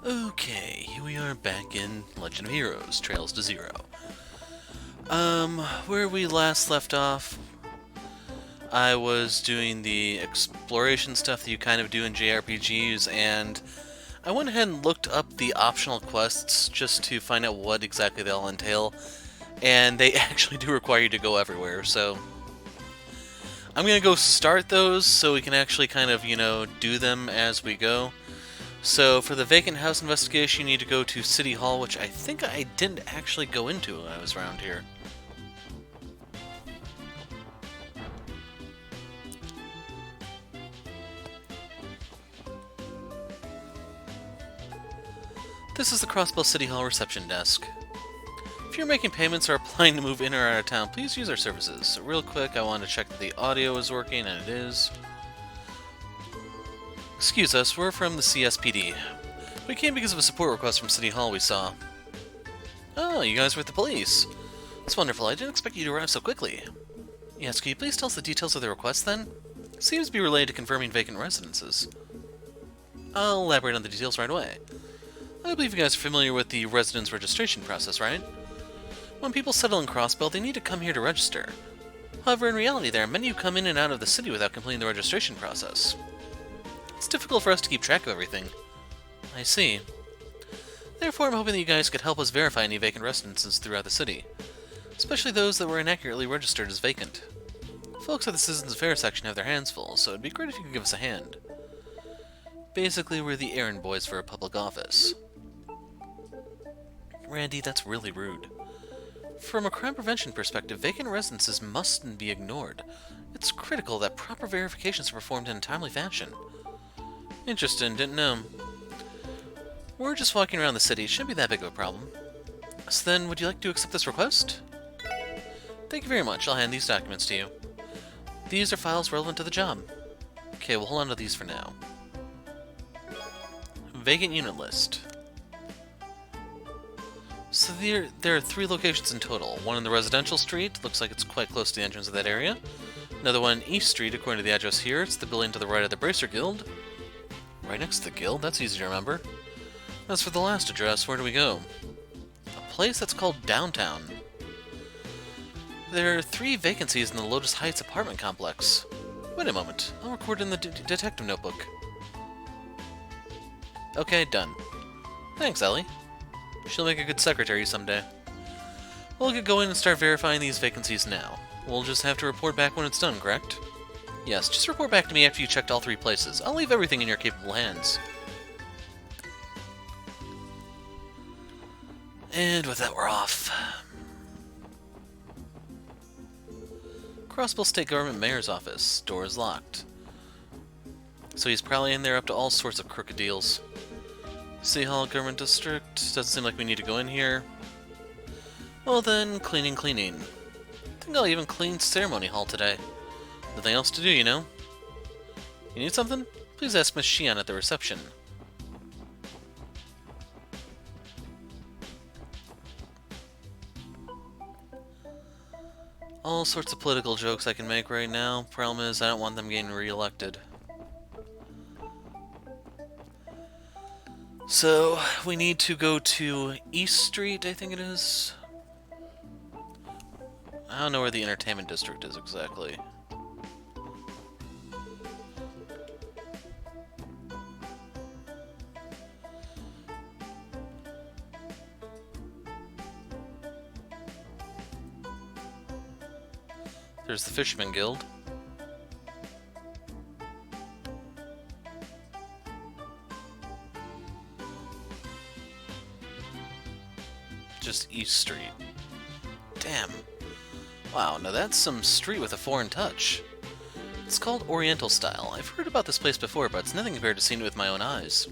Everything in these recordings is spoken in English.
Okay, here we are back in Legend of Heroes, Trails to Zero. Where we last left off, I was doing the exploration stuff that you kind of do in JRPGs, and I went ahead and looked up the optional quests just to find out what exactly they all entail, and they actually do require you to go everywhere, so I'm gonna go start those so we can actually kind of, do them as we go. So for the vacant house investigation, you need to go to City Hall, which I think I didn't actually go into when I was around here. This is the Crossbell City Hall reception desk. If you're making payments or applying to move in or out of town, please use our services. So real quick, I wanted to check that the audio is working, and it is. Excuse us, we're from the CSPD. We came because of a support request from City Hall we saw. Oh, you guys were with the police. That's wonderful. I didn't expect you to arrive so quickly. Yes, can you please tell us the details of the request, then? Seems to be related to confirming vacant residences. I'll elaborate on the details right away. I believe you guys are familiar with the residence registration process, right? When people settle in Crossbell, they need to come here to register. However, in reality, there are many who come in and out of the city without completing the registration process. It's difficult for us to keep track of everything. I see. Therefore, I'm hoping that you guys could help us verify any vacant residences throughout the city, especially those that were inaccurately registered as vacant. Folks at the Citizens Affairs section have their hands full, so it'd be great if you could give us a hand. Basically, we're the errand boys for a public office. Randy, that's really rude. From a crime prevention perspective, vacant residences mustn't be ignored. It's critical that proper verifications are performed in a timely fashion. Interesting, didn't know. We're just walking around the city, shouldn't be that big of a problem. So then, would you like to accept this request? Thank you very much, I'll hand these documents to you. These are files relevant to the job. Okay, we'll hold on to these for now. Vacant unit list. So there are 3 locations in total. One in the residential street, looks like it's quite close to the entrance of that area. Another one in East Street, according to the address here. It's the building to the right of the Bracer Guild. Right next to the guild, that's easy to remember. As for the last address, where do we go? A place that's called Downtown. There are 3 vacancies in the Lotus Heights apartment complex. Wait a moment, I'll record in the detective notebook. Okay, done. Thanks, Ellie. She'll make a good secretary someday. We'll get going and start verifying these vacancies now. We'll just have to report back when it's done, correct? Yes, just report back to me after you checked all 3 places. I'll leave everything in your capable hands. And with that, we're off. Crossbell State Government Mayor's office. Door is locked. So he's probably in there up to all sorts of crooked deals. City Hall Government District. Doesn't seem like we need to go in here. Well then, cleaning. I think I'll even clean Ceremony Hall today. Nothing else to do, you know? You need something? Please ask Miss Shion at the reception. All sorts of political jokes I can make right now. Problem is, I don't want them getting re-elected. So, we need to go to East Street, I think it is. I don't know where the entertainment district is exactly. There's the Fisherman Guild. Just East Street. Damn. Wow, now that's some street with a foreign touch. It's called Oriental Style. I've heard about this place before, but it's nothing compared to seeing it with my own eyes.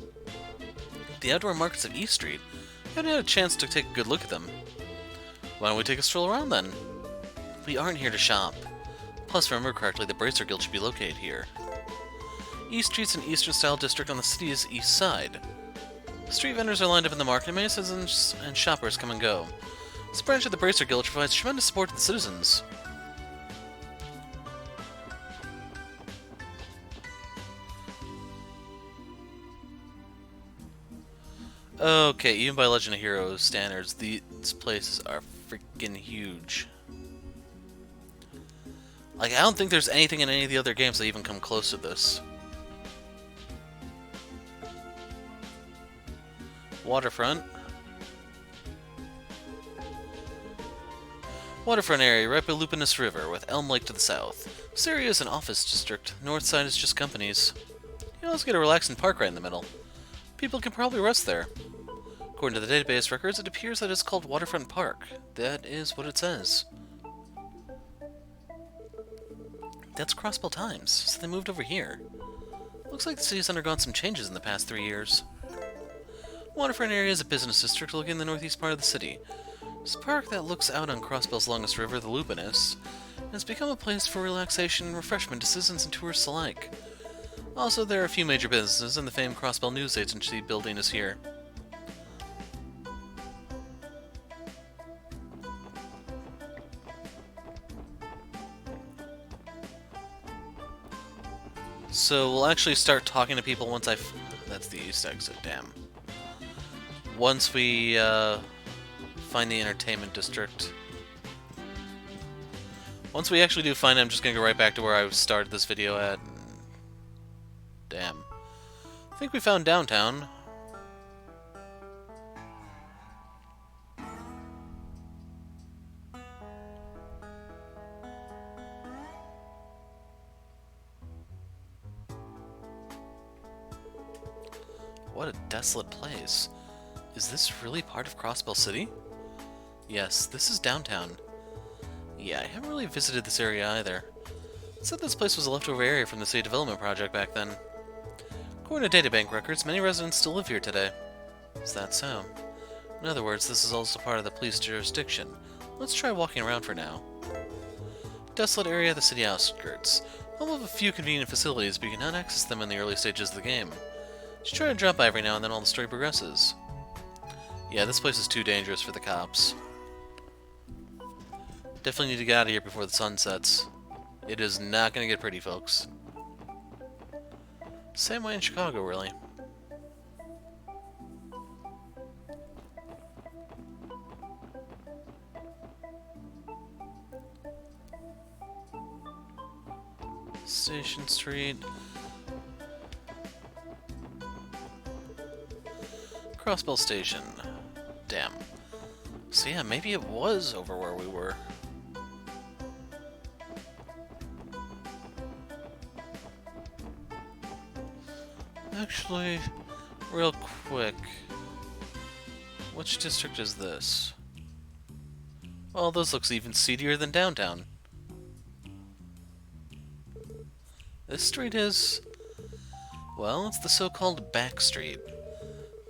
The outdoor markets of East Street. I haven't had a chance to take a good look at them. Why don't we take a stroll around then? We aren't here to shop. Plus, if I remember correctly, the Bracer Guild should be located here. East Street's an Eastern-style district on the city's east side. Street vendors are lined up in the market, and many citizens and shoppers come and go. This branch of the Bracer Guild provides tremendous support to the citizens. Okay, even by Legend of Heroes standards, these places are freaking huge. Like, I don't think there's anything in any of the other games that even come close to this. Waterfront. Waterfront area right by Lupinus River, with Elm Lake to the south. This area is an office district. North side is just companies. You also get a relaxing park right in the middle. People can probably rest there. According to the database records, it appears that it's called Waterfront Park. That is what it says. That's Crossbell Times, so they moved over here. Looks like the city's undergone some changes in the past 3 years. Waterfront area is a business district located in the northeast part of the city. It's a park that looks out on Crossbell's longest river, the Lupinus, and has become a place for relaxation and refreshment to citizens and tourists alike. Also, there are a few major businesses, and the famed Crossbell News Agency building is here. So we'll actually start talking to people once that's the east exit, damn. Once we, find the entertainment district. Once we actually do find it, I'm just gonna go right back to where I started this video at. Damn. I think we found downtown. What a desolate place. Is this really part of Crossbell City? Yes, this is downtown. Yeah, I haven't really visited this area either. It said this place was a leftover area from the city development project back then. According to databank records, many residents still live here today. Is that so? In other words, this is also part of the police jurisdiction. Let's try walking around for now. Desolate area of the city outskirts. Home of a few convenient facilities, but you cannot access them in the early stages of the game. Just try to drop by every now and then while the story progresses. Yeah, this place is too dangerous for the cops. Definitely need to get out of here before the sun sets. It is not going to get pretty, folks. Same way in Chicago, really. Station Street. Crossbell Station. Damn. So yeah, maybe it was over where we were. Actually, real quick, which district is this? Well, this looks even seedier than downtown. This street is... well, it's the so-called back street.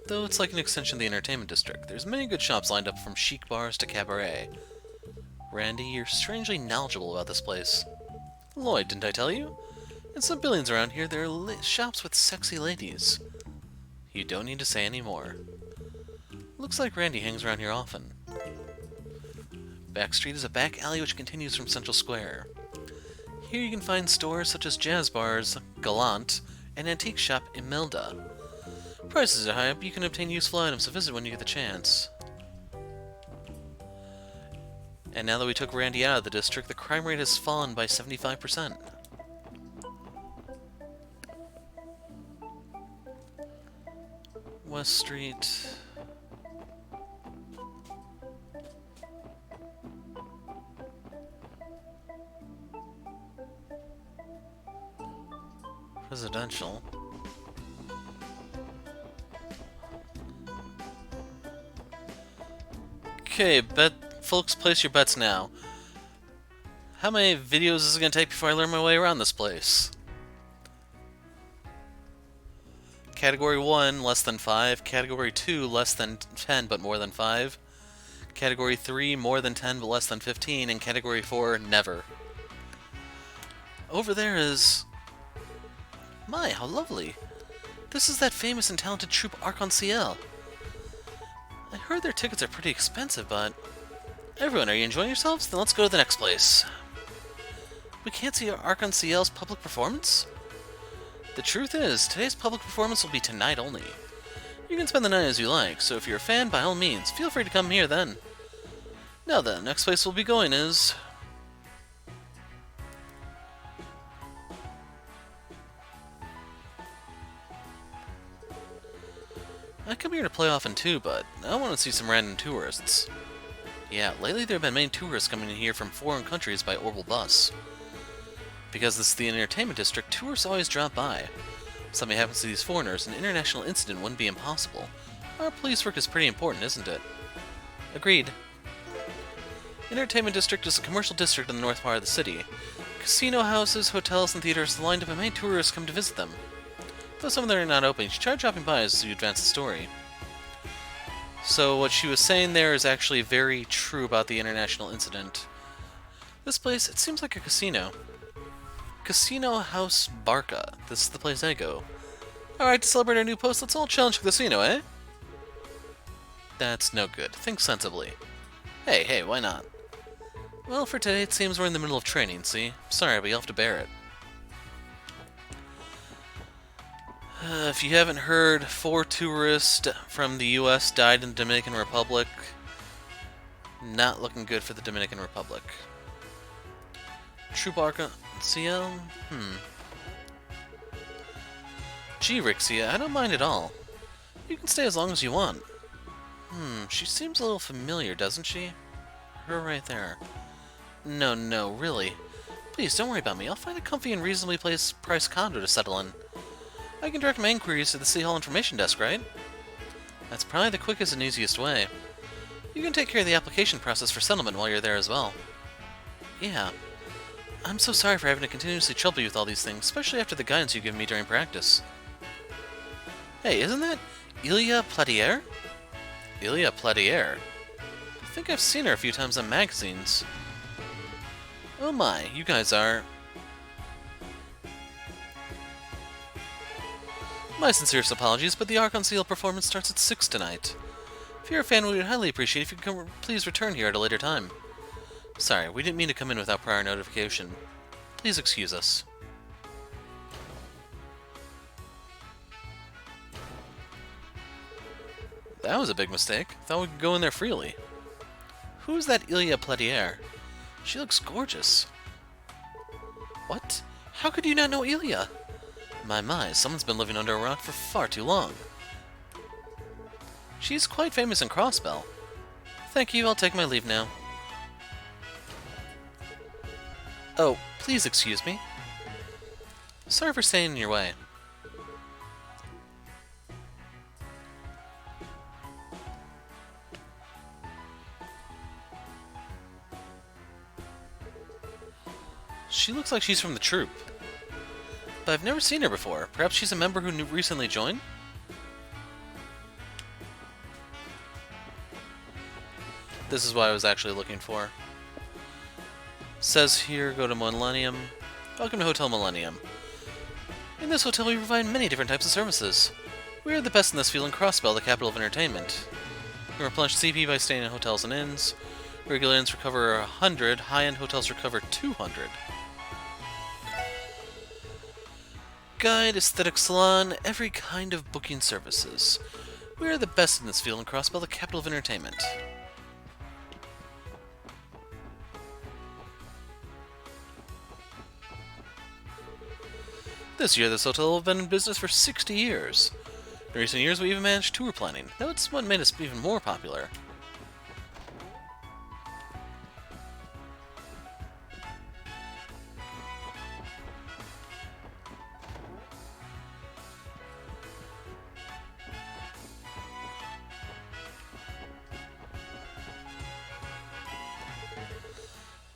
Though it's like an extension of the entertainment district. There's many good shops lined up from chic bars to cabaret. Randy, you're strangely knowledgeable about this place. Lloyd, didn't I tell you? In some buildings around here, there are shops with sexy ladies. You don't need to say any more. Looks like Randy hangs around here often. Back Street is a back alley which continues from Central Square. Here you can find stores such as jazz bars, Gallant, and antique shop Imelda. Prices are high, but you can obtain useful items to visit when you get the chance. And now that we took Randy out of the district, the crime rate has fallen by 75%. West Street. Residential. Okay, folks, place your bets now. How many videos is it going to take before I learn my way around this place? Category 1, less than 5. Category 2, less than 10 but more than 5. Category 3, more than 10 but less than 15. And Category 4, never. Over there is... my, how lovely. This is that famous and talented troupe Arc-en-Ciel. I heard their tickets are pretty expensive, but... Everyone, are you enjoying yourselves? Then let's go to the next place. We can't see Arc-en-Ciel's public performance? The truth is, today's public performance will be tonight only. You can spend the night as you like, so if you're a fan, by all means, feel free to come here then. Now then, next place we'll be going is... I come here to play often too, but I want to see some random tourists. Yeah, lately there have been many tourists coming in here from foreign countries by orbital bus. Because this is the entertainment district, tourists always drop by. If something happens to these foreigners, an international incident wouldn't be impossible. Our police work is pretty important, isn't it? Agreed. Entertainment district is a commercial district in the north part of the city. Casino houses, hotels, and theaters are lined up and many tourists come to visit them. Though some of them are not open, you should try dropping by as you advance the story. So what she was saying there is actually very true about the international incident. This place, it seems like a casino. Casino House Barca. This is the place I go. Alright, to celebrate our new post, let's all challenge the casino, eh? That's no good. Think sensibly. Hey, why not? Well, for today it seems we're in the middle of training, see? Sorry, but you'll have to bear it. If you haven't heard, 4 tourists from the US died in the Dominican Republic. Not looking good for the Dominican Republic. Troop Arca... CL? Gee, Rixia, I don't mind at all. You can stay as long as you want. She seems a little familiar, doesn't she? Her right there. No, really. Please, don't worry about me. I'll find a comfy and reasonably priced condo to settle in. I can direct my inquiries to the City Hall information desk, right? That's probably the quickest and easiest way. You can take care of the application process for settlement while you're there as well. Yeah. I'm so sorry for having to continuously trouble you with all these things, especially after the guidance you gave me during practice. Hey, isn't that Ilia Platier? Ilia Platier? I think I've seen her a few times on magazines. Oh my, you guys are... My sincerest apologies, but the Archon Seal performance starts at 6 tonight. If you're a fan, we would highly appreciate if you could please return here at a later time. Sorry, we didn't mean to come in without prior notification. Please excuse us. That was a big mistake. Thought we could go in there freely. Who is that Ilia Platier? She looks gorgeous. What? How could you not know Ilia? My, someone's been living under a rock for far too long. She's quite famous in Crossbell. Thank you, I'll take my leave now. Oh, please excuse me. Sorry for staying in your way. She looks like she's from the troupe. But I've never seen her before. Perhaps she's a member who recently joined? This is what I was actually looking for. Says here, go to Millennium. Welcome to Hotel Millennium. In this hotel we provide many different types of services. We are the best in this field in Crossbell, the capital of entertainment. We replenish CP by staying in hotels and inns. Regular inns recover 100, high-end hotels recover 200. Guide, aesthetic salon, every kind of booking services. We are the best in this field in Crossbell, the capital of entertainment. This year, this hotel will have been in business for 60 years. In recent years, we even managed tour planning. That's what made us even more popular.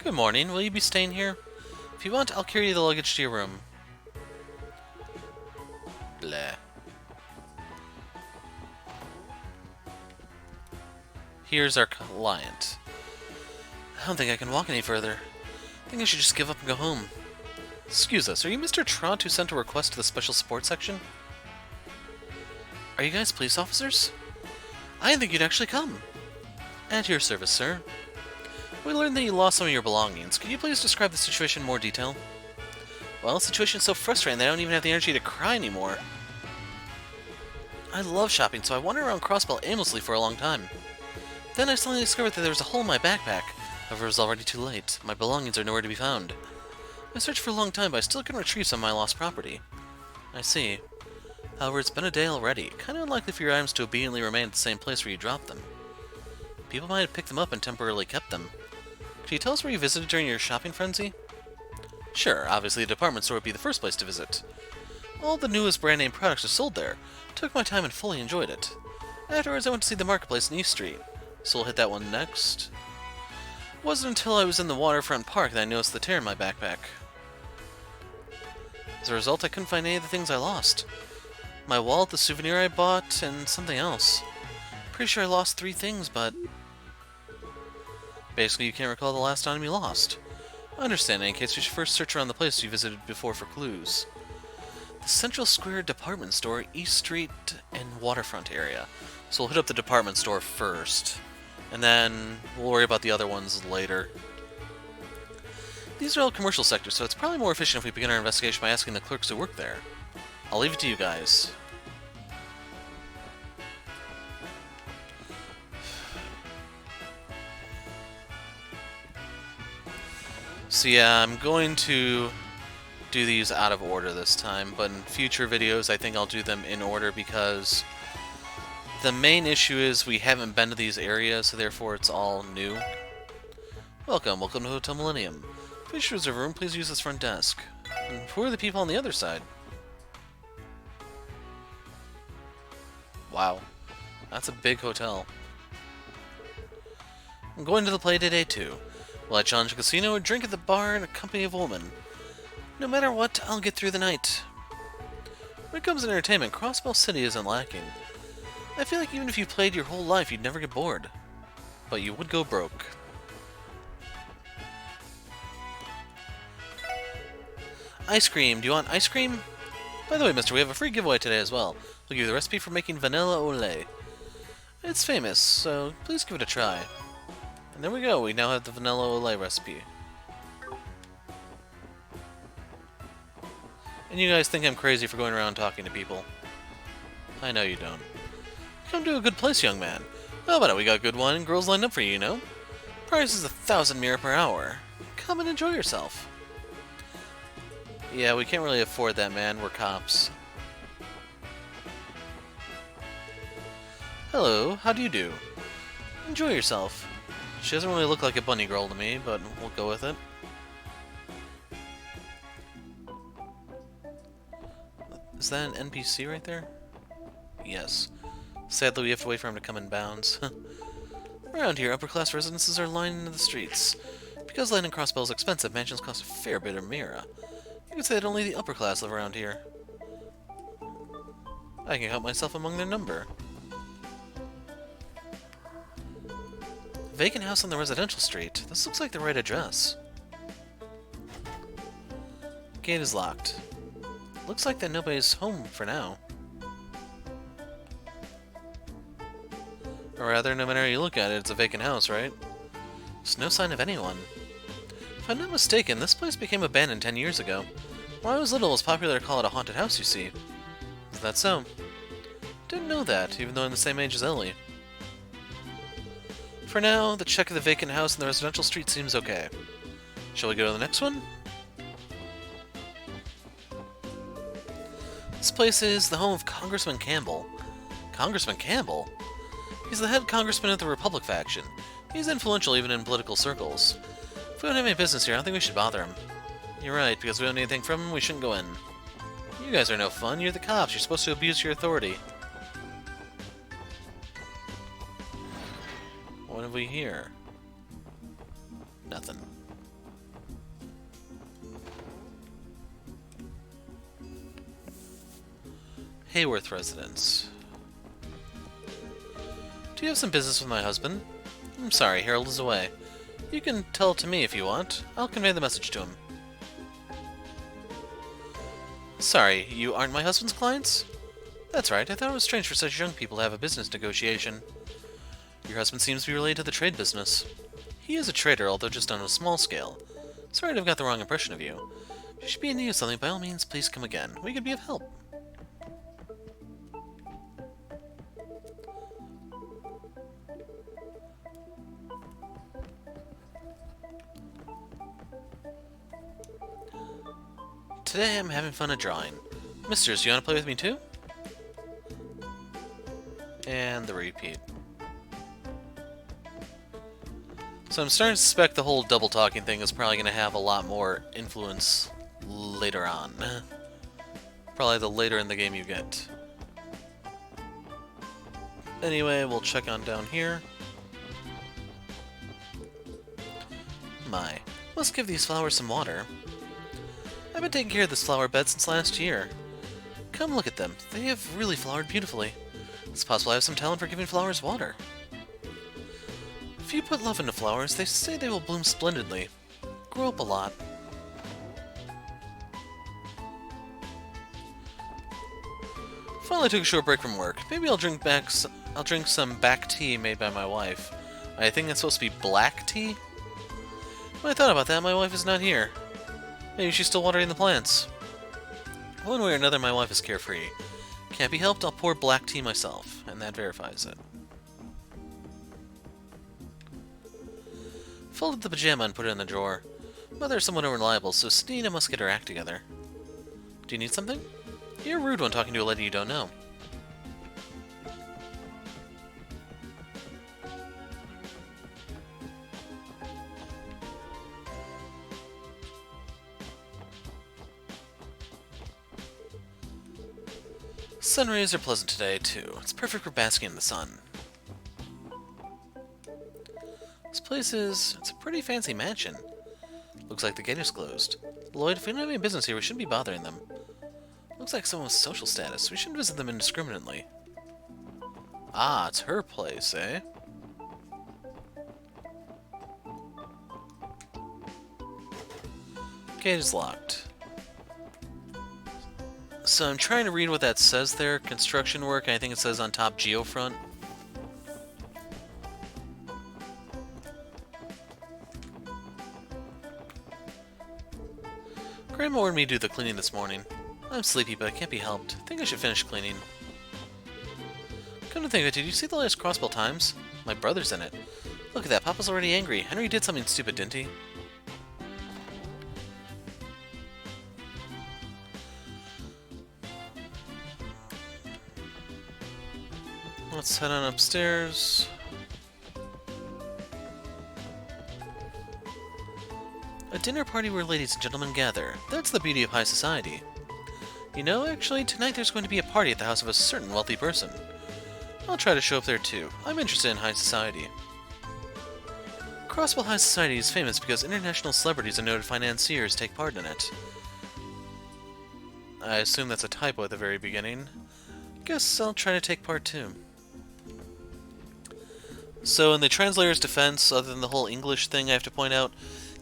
Good morning. Will you be staying here? If you want, I'll carry you the luggage to your room. Bleh. Here's our client. I don't think I can walk any further. I think I should just give up and go home. Excuse us, are you Mr. Trott who sent a request to the special support section? Are you guys police officers? I didn't think you'd actually come. At your service, sir. We learned that you lost some of your belongings. Could you please describe the situation in more detail? Well, the situation's so frustrating that I don't even have the energy to cry anymore. I love shopping, so I wandered around Crossbell aimlessly for a long time. Then I suddenly discovered that there was a hole in my backpack. However, it was already too late. My belongings are nowhere to be found. I searched for a long time, but I still couldn't retrieve some of my lost property. I see. However, it's been a day already. Kinda unlikely for your items to obediently remain at the same place where you dropped them. People might have picked them up and temporarily kept them. Could you tell us where you visited during your shopping frenzy? Sure, obviously a department store would be the first place to visit. All the newest brand name products are sold there. Took my time and fully enjoyed it. Afterwards, I went to see the marketplace in East Street. So we'll hit that one next. It wasn't until I was in the Waterfront Park that I noticed the tear in my backpack. As a result, I couldn't find any of the things I lost. My wallet, the souvenir I bought, and something else. Pretty sure I lost 3 things, but... Basically, you can't recall the last item you lost. I understand. In case, you should first search around the place you visited before for clues. The Central Square Department Store, East Street, and Waterfront area. So we'll hit up the department store first. And then we'll worry about the other ones later. These are all commercial sectors, so it's probably more efficient if we begin our investigation by asking the clerks who work there. I'll leave it to you guys. So yeah, I'm going to do these out of order this time, but in future videos I think I'll do them in order because the main issue is we haven't been to these areas, so therefore it's all new. Welcome to Hotel Millennium. Please reserve a room, please use this front desk. And who are the people on the other side? Wow, that's a big hotel. I'm going to the play today too. Will I challenge a casino or drink at the bar in a company of a woman? No matter what, I'll get through the night. When it comes to entertainment, Crossbell City isn't lacking. I feel like even if you played your whole life, you'd never get bored. But you would go broke. Ice cream! Do you want ice cream? By the way, mister, we have a free giveaway today as well. We'll give you the recipe for making vanilla ole. It's famous, so please give it a try. And there we go, we now have the vanilla ole recipe. And you guys think I'm crazy for going around talking to people. I know you don't. Come to a good place, young man. How about it? We got good wine and girls lined up for you, you know? Price is 1,000 mira per hour. Come and enjoy yourself. Yeah, we can't really afford that, man. We're cops. Hello, how do you do? Enjoy yourself. She doesn't really look like a bunny girl to me, but we'll go with it. Is that an NPC right there? Yes. Sadly, we have to wait for him to come in bounds. Around here, upper-class residences are lining the streets. Because land in Crossbell is expensive, mansions cost a fair bit of mira. You could say that only the upper class live around here. I can count myself among their number. Vacant house on the residential street. This looks like the right address. Gate is locked. Looks like that nobody's home for now. Or rather, no matter how you look at it, it's a vacant house, right? There's no sign of anyone. If I'm not mistaken, this place became abandoned 10 years ago. When I was little, it was popular to call it a haunted house, you see. Is that so? Didn't know that, even though I'm the same age as Ellie. For now, the check of the vacant house in the residential street seems okay. Shall we go to the next one? This place is the home of Congressman Campbell. Congressman Campbell? He's the head congressman of the Republic faction. He's influential even in political circles. If we don't have any business here, I don't think we should bother him. You're right, because we don't need anything from him, we shouldn't go in. You guys are no fun, you're the cops, you're supposed to abuse your authority. What have we here? Nothing. Hayworth residence. Do you have some business with my husband? I'm sorry, Harold is away. You can tell it to me if you want. I'll convey the message to him. Sorry, you aren't my husband's clients? That's right, I thought it was strange for such young people to have a business negotiation. Your husband seems to be related to the trade business. He is a trader, although just on a small scale. Sorry to have got the wrong impression of you. If you should be in need of something, by all means, please come again. We could be of help. Today I'm having fun at drawing. Misters, you want to play with me too? And the repeat. So I'm starting to suspect the whole double talking thing is probably going to have a lot more influence later on. Probably the later in the game you get. Anyway, we'll check on down here. My, must give these flowers some water. I've been taking care of this flower bed since last year. Come look at them. They have really flowered beautifully. It's possible I have some talent for giving flowers water. If you put love into flowers, they say they will bloom splendidly. Grow up a lot. Finally took a short break from work. Maybe I'll drink some back tea made by my wife. I think it's supposed to be black tea? When I thought about that, my wife is not here. Maybe she's still watering the plants. One way or another, my wife is carefree. Can't be helped, I'll pour black tea myself, and that verifies it. Folded the pajama and put it in the drawer. Mother is somewhat unreliable, so Sedina must get her act together. Do you need something? You're rude when talking to a lady you don't know. Sun rays are pleasant today, too. It's perfect for basking in the sun. This place it's a pretty fancy mansion. Looks like the gate is closed. Lloyd, if we don't have any business here, we shouldn't be bothering them. Looks like someone with social status. We shouldn't visit them indiscriminately. Ah, it's her place, eh? Gate is locked. So I'm trying to read what that says there. Construction work, I think it says on top geofront. Grandma ordered me to do the cleaning this morning. I'm sleepy, but it can't be helped. I think I should finish cleaning. Come to think of it, did you see the latest Crossbell Times? My brother's in it. Look at that, Papa's already angry. Henry did something stupid, didn't he? Let's head on upstairs. A dinner party where ladies and gentlemen gather. That's the beauty of high society. You know, actually, tonight there's going to be a party at the house of a certain wealthy person. I'll try to show up there too. I'm interested in high society. Crossbell High Society is famous because international celebrities and noted financiers take part in it. I assume that's a typo at the very beginning. Guess I'll try to take part too. So in the translator's defense, other than the whole English thing I have to point out,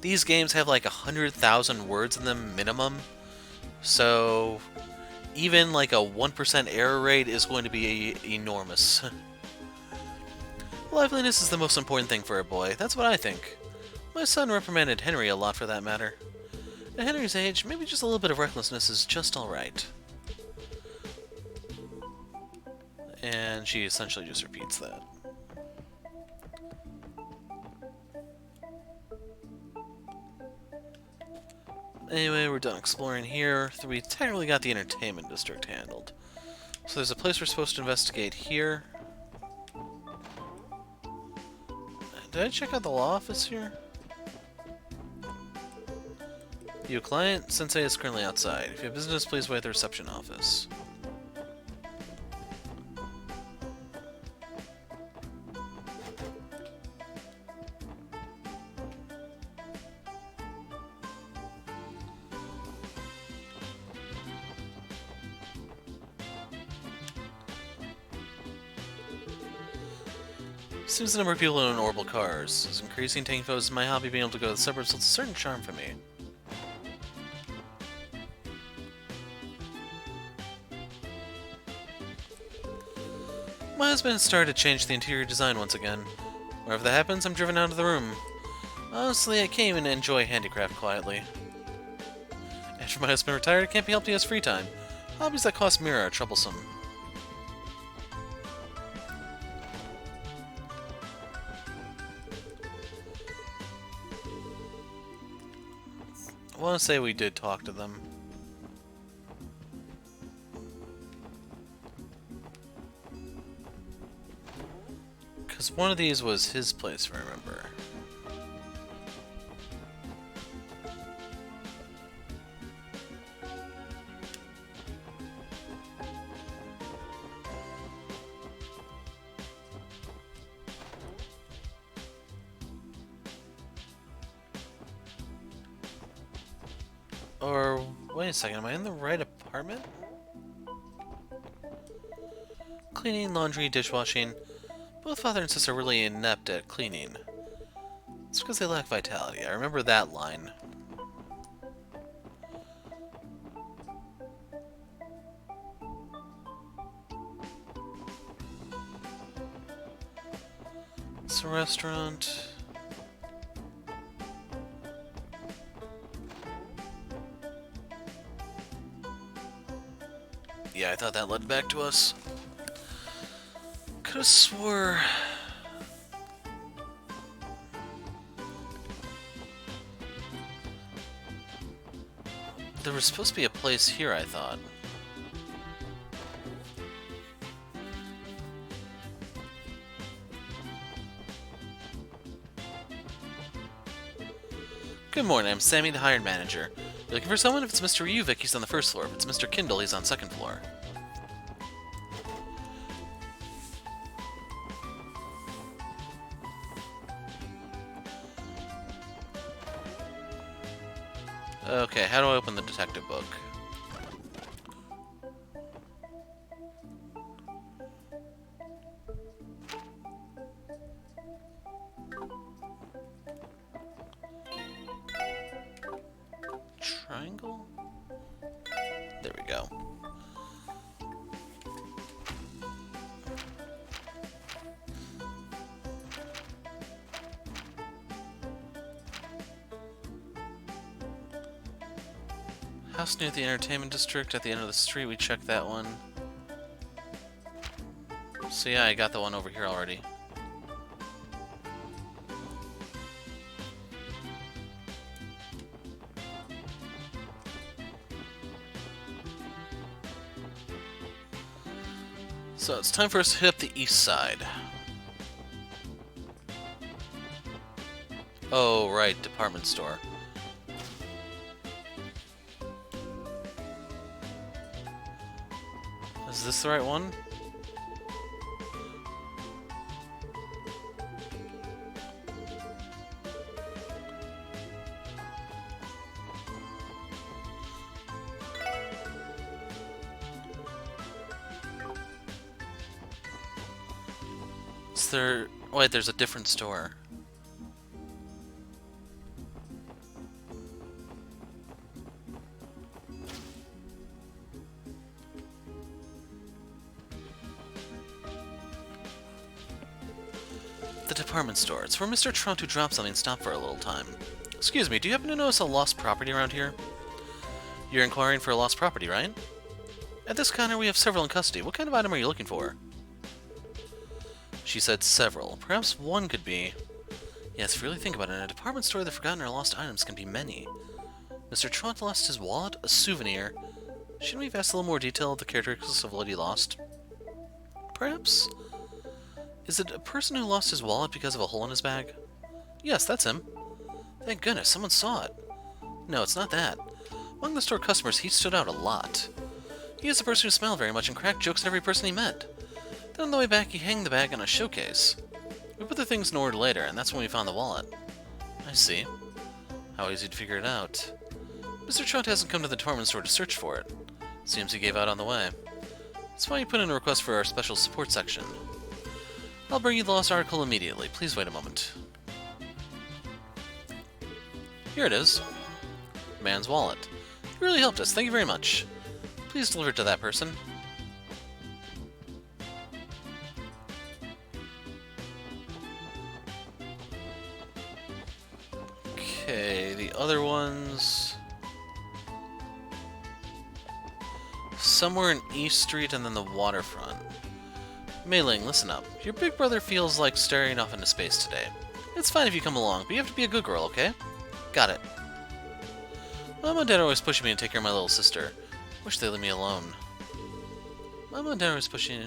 these games have like 100,000 words in them minimum. So even like a 1% error rate is going to be enormous. Liveliness is the most important thing for a boy, that's what I think. My son reprimanded Henry a lot for that matter. At Henry's age, maybe just a little bit of recklessness is just alright. And she essentially just repeats that. Anyway, we're done exploring here. We technically got the entertainment district handled. So there's a place we're supposed to investigate here. Did I check out the law office here? You client? Sensei is currently outside. If you have business, please wait at the reception office. Seems the number of people in orbital cars is increasing. Taking photos is my hobby. Being able to go to the suburbs holds a certain charm for me. My husband has started to change the interior design once again. Wherever that happens, I'm driven out of the room. Honestly, I can't even enjoy handicraft quietly. After my husband retired, it can't be helped he has free time. Hobbies that cost Mira are troublesome. I want to say we did talk to them. Because one of these was his place, if I remember. Or, wait a second, am I in the right apartment? Cleaning, laundry, dishwashing. Both father and sister are really inept at cleaning. It's because they lack vitality. I remember that line. It's a restaurant. Yeah, I thought that led back to us. Could've swore... there was supposed to be a place here, I thought. Good morning, I'm Sammy, the hired manager. You're looking for someone? If it's Mr. Uvik, he's on the first floor. If it's Mr. Kindle, he's on second floor. Okay, how do I open the detective book? Triangle? There we go. House near the entertainment district at the end of the street, we checked that one. So yeah, I got the one over here already. So it's time for us to hit up the east side. Oh, right, department store. Is this the right one? Is there... wait, there's a different store. The department store. It's where Mr. Trump, who dropped something, stopped for a little time. Excuse me, do you happen to notice a lost property around here? You're inquiring for a lost property, right? At this counter, we have several in custody. What kind of item are you looking for? She said several. Perhaps one could be... yes, if you really think about it, in a department store, the forgotten or lost items can be many. Mr. Trot lost his wallet, a souvenir. Shouldn't we have asked a little more detail of the characteristics of what he lost? Perhaps? Is it a person who lost his wallet because of a hole in his bag? Yes, that's him. Thank goodness, someone saw it. No, it's not that. Among the store customers, he stood out a lot. He is a person who smiled very much and cracked jokes at every person he met. Then on the way back, he hanged the bag on a showcase. We put the things in order later, and that's when we found the wallet. I see. How easy to figure it out. Mr. Trot hasn't come to the department store to search for it. Seems he gave out on the way. That's why he put in a request for our special support section. I'll bring you the lost article immediately. Please wait a moment. Here it is. Man's wallet. You really helped us. Thank you very much. Please deliver it to that person. Okay, the other ones... somewhere in East Street and then the waterfront. Mei-Ling, listen up. Your big brother feels like staring off into space today. It's fine if you come along, but you have to be a good girl, okay? Got it. Mama and Dad are always pushing me to take care of my little sister. Wish they'd leave me alone. Mama and Dad are always pushing...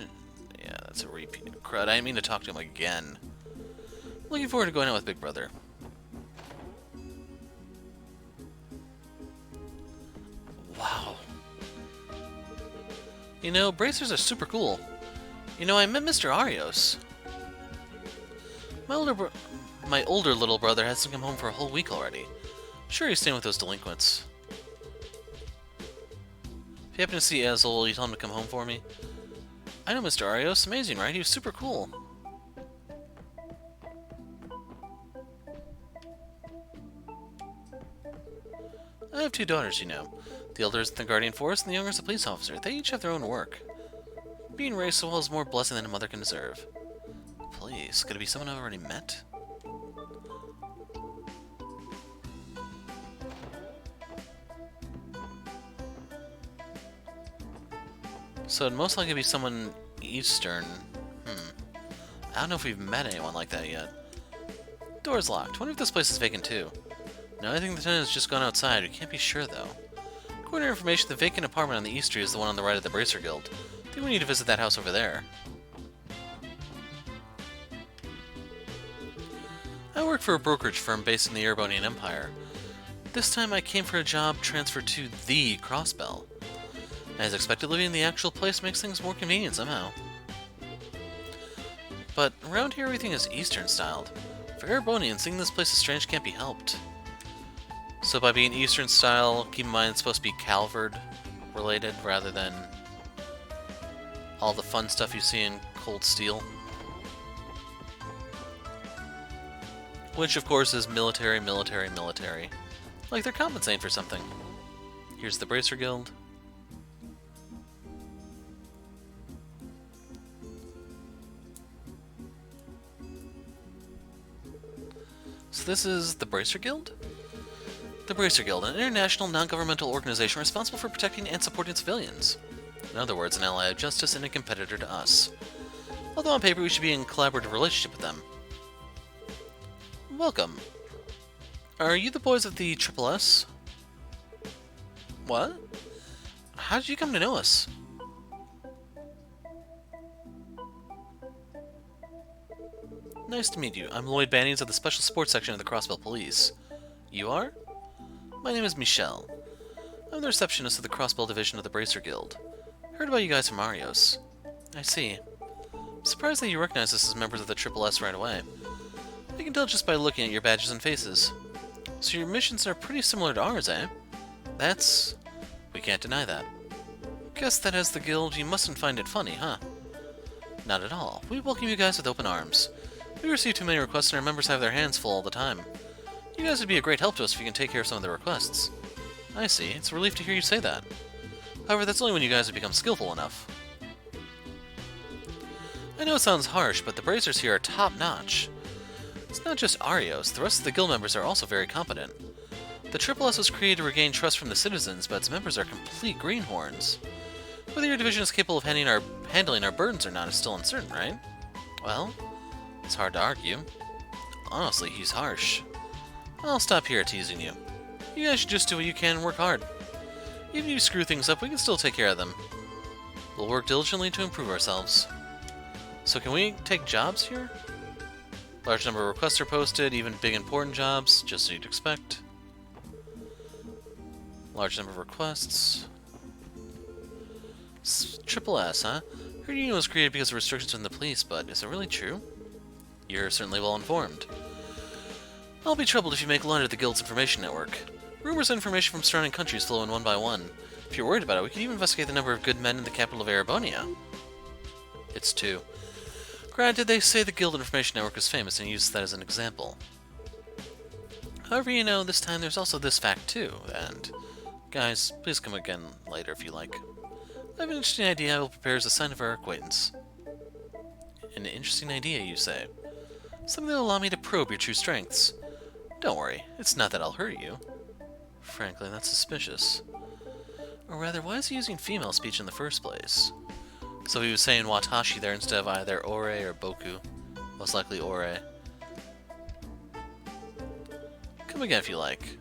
yeah, That's a repeat. Crud, I didn't mean to talk to him again. Looking forward to going out with Big Brother. Wow. You know, bracers are super cool. You know, I met Mr. Arios. My older little brother hasn't come home for a whole week already. I'm sure he's staying with those delinquents. If you happen to see Azul, will you tell him to come home for me? I know Mr. Arios. Amazing, right? He was super cool. I have two daughters, you know. The elder is the guardian force, and the younger is a police officer. They each have their own work. Being raised so well is more blessing than a mother can deserve. Please, could it be someone I've already met? So it'd most likely be someone Eastern. I don't know if we've met anyone like that yet. Door's locked. Wonder if this place is vacant too. No, I think the tenant has just gone outside. We can't be sure though. According to information, the vacant apartment on the East Street is the one on the right of the Bracer Guild. I think we need to visit that house over there. I work for a brokerage firm based in the Erebonian Empire. This time I came for a job transfer to the Crossbell. As expected, living in the actual place makes things more convenient somehow. But around here everything is Eastern styled. For Erebonians, seeing this place as strange can't be helped. So by being Eastern style, keep in mind it's supposed to be Calvard related rather than all the fun stuff you see in Cold Steel. Which of course is military, military, military. Like they're compensating for something. Here's the Bracer Guild. So this is the Bracer Guild? The Bracer Guild, an international non-governmental organization responsible for protecting and supporting civilians. In other words, an ally of justice and a competitor to us. Although on paper we should be in collaborative relationship with them. Welcome. Are you the boys of the Triple S? What? How did you come to know us? Nice to meet you. I'm Lloyd Bannings of the Special Sports Section of the Crossbell Police. You are? My name is Michelle. I'm the receptionist of the Crossbell Division of the Bracer Guild. Heard about you guys from Arios. I see. I'm surprised that you recognize us as members of the Triple S right away. I can tell just by looking at your badges and faces. So your missions are pretty similar to ours, eh? We can't deny that. Guess that as the guild, you mustn't find it funny, huh? Not at all. We welcome you guys with open arms. We receive too many requests and our members have their hands full all the time. You guys would be a great help to us if you can take care of some of the requests. I see. It's a relief to hear you say that. However, that's only when you guys have become skillful enough. I know it sounds harsh, but the bracers here are top-notch. It's not just Arios, the rest of the guild members are also very competent. The Triple S was created to regain trust from the citizens, but its members are complete greenhorns. Whether your division is capable of handling our burdens or not is still uncertain, right? Well, it's hard to argue. Honestly, he's harsh. I'll stop here teasing you. You guys should just do what you can and work hard. Even if you screw things up, we can still take care of them. We'll work diligently to improve ourselves. So can we take jobs here? Large number of requests are posted, even big important jobs, just as you'd expect. Large number of requests. Triple S, huh? Heard Union was created because of restrictions from the police, but is it really true? You're certainly well informed. I'll be troubled if you make launch of the Guild's information network. Rumors and information from surrounding countries flow in one by one. If you're worried about it, we can even investigate the number of good men in the capital of Erebonia. It's 2. Granted, they say the Guild Information Network is famous and uses that as an example. However, you know, this time there's also this fact too, and... Guys, please come again later if you like. I have an interesting idea I will prepare as a sign of our acquaintance. An interesting idea, you say? Something that will allow me to probe your true strengths. Don't worry, it's not that I'll hurt you. Frankly, that's suspicious. Or rather, why is he using female speech in the first place? So he was saying Watashi there instead of either Ore or Boku. Most likely Ore. Come again if you like.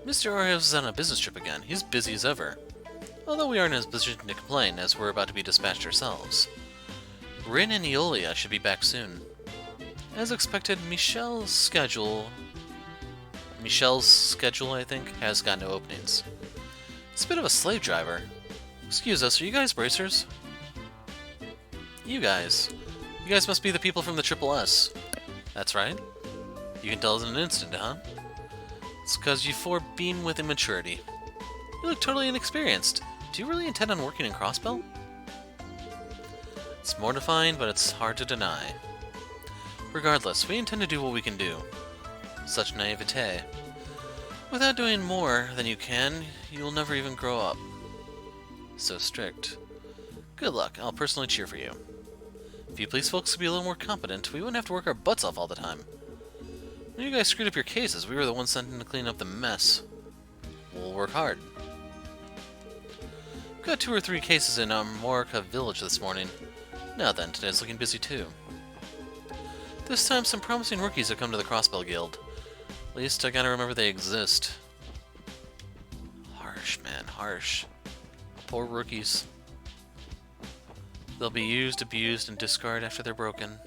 Mr. Arios is on a business trip again. He's busy as ever. Although we aren't in a position to complain, as we're about to be dispatched ourselves. Rin and Eolia should be back soon. As expected, Michelle's schedule, I think, has got no openings. It's a bit of a slave driver. Excuse us, are you guys bracers? You guys must be the people from the Triple S. That's right. You can tell us in an instant, huh? It's because you four beam with immaturity. You look totally inexperienced. Do you really intend on working in Crossbell? It's mortifying, but it's hard to deny. Regardless, we intend to do what we can do. Such naivete. Without doing more than you can, you will never even grow up. So strict. Good luck, I'll personally cheer for you. If you police folks could be a little more competent, we wouldn't have to work our butts off all the time. When you guys screwed up your cases, we were the ones sent in to clean up the mess. We'll work hard. Got 2 or 3 cases in Morka village this morning. Now then, today's looking busy too. This time some promising rookies have come to the Crossbell Guild. At least I gotta remember they exist. Harsh, man, harsh. Poor rookies. They'll be used, abused, and discarded after they're broken.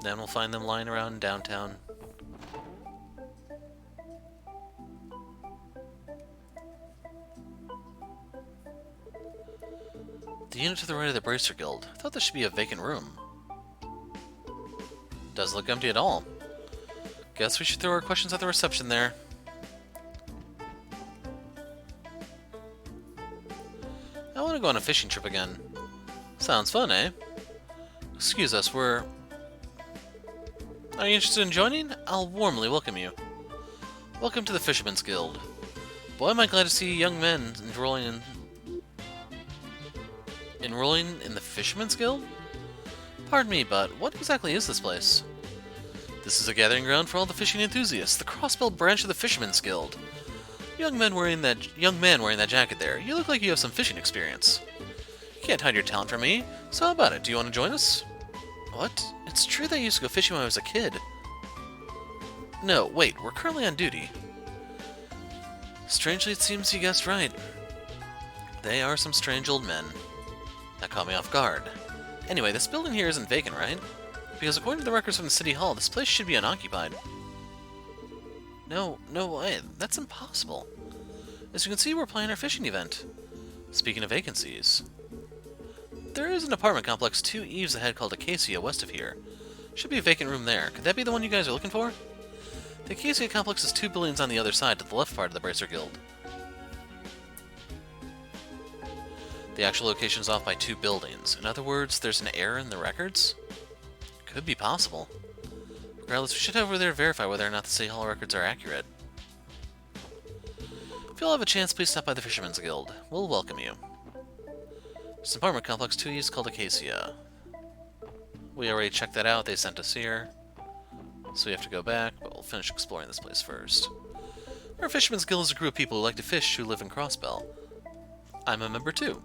Then we'll find them lying around downtown. The unit to the right of the Bracer Guild. I thought this should be a vacant room. Doesn't look empty at all. Guess we should throw our questions at the reception there. I want to go on a fishing trip again. Sounds fun, eh? Excuse us, Are you interested in joining? I'll warmly welcome you. Welcome to the Fisherman's Guild. Boy, am I glad to see young men enrolling in the Fisherman's Guild? Pardon me, but what exactly is this place? This is a gathering ground for all the fishing enthusiasts, the Crossbell branch of the Fisherman's Guild. Young man wearing that jacket there, you look like you have some fishing experience. You can't hide your talent from me, so how about it? Do you want to join us? What? It's true that I used to go fishing when I was a kid. No, wait, we're currently on duty. Strangely, it seems you guessed right. They are some strange old men. That caught me off guard. Anyway, this building here isn't vacant, right? Because according to the records from the City Hall, this place should be unoccupied. No way. That's impossible. As you can see, we're planning our fishing event. Speaking of vacancies, there is an apartment complex 2 eaves ahead called Acacia west of here. Should be a vacant room there. Could that be the one you guys are looking for? The Acacia complex is 2 buildings on the other side, to the left part of the Bracer Guild. The actual location is off by 2 buildings. In other words, there's an error in the records? Could be possible. Regardless, we should head over there to verify whether or not the City Hall records are accurate. If you'll have a chance, please stop by the Fisherman's Guild. We'll welcome you. There's an apartment complex 2 east called Acacia. We already checked that out, they sent us here. So we have to go back, but we'll finish exploring this place first. Our Fisherman's Guild is a group of people who like to fish who live in Crossbell. I'm a member too.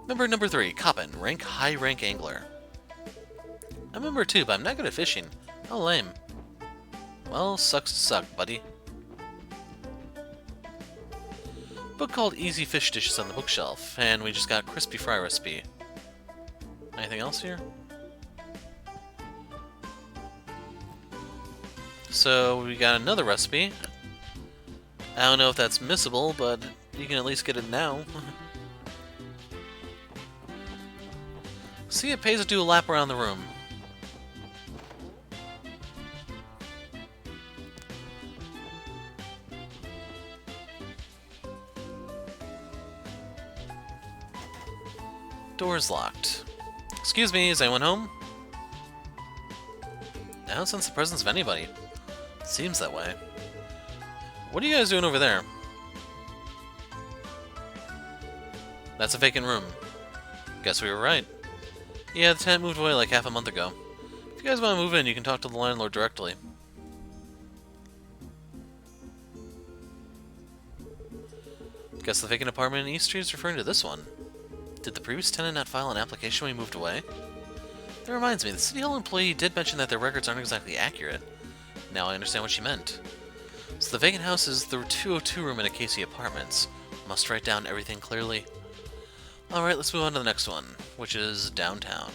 Member number 3, Coppin, high rank angler. I'm a member too, but I'm not good at fishing. How lame. Well, sucks to suck, buddy. Book called Easy Fish Dishes on the bookshelf, and we just got crispy fry recipe. Anything else here? So we got another recipe. I don't know if that's missable, but you can at least get it now. See, it pays to do a lap around the room. Door's locked. Excuse me, is anyone home? I don't sense the presence of anybody. Seems that way. What are you guys doing over there? That's a vacant room. Guess we were right. Yeah, the tenant moved away like half a month ago. If you guys want to move in, you can talk to the landlord directly. Guess the vacant apartment in East Street is referring to this one. Did the previous tenant not file an application when he moved away? That reminds me, the City Hall employee did mention that their records aren't exactly accurate. Now I understand what she meant. So the vacant house is the 202 room in Acacia Apartments. Must write down everything clearly. Alright, let's move on to the next one, which is downtown.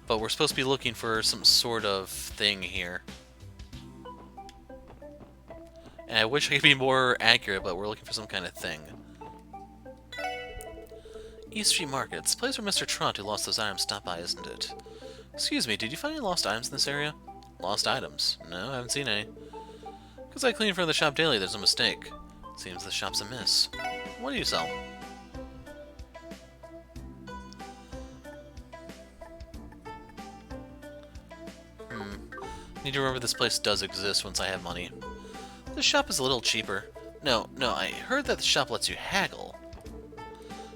But we're supposed to be looking for some sort of thing here. And I wish I could be more accurate, but we're looking for some kind of thing. East Street Market. It's the place where Mr. Trott, who lost those items, stopped by, isn't it? Excuse me, did you find any lost items in this area? Lost items? No, I haven't seen any. Because I clean in front of the shop daily, there's a mistake. Seems the shop's amiss. What do you sell? Need to remember this place does exist once I have money. This shop is a little cheaper. No, I heard that the shop lets you haggle.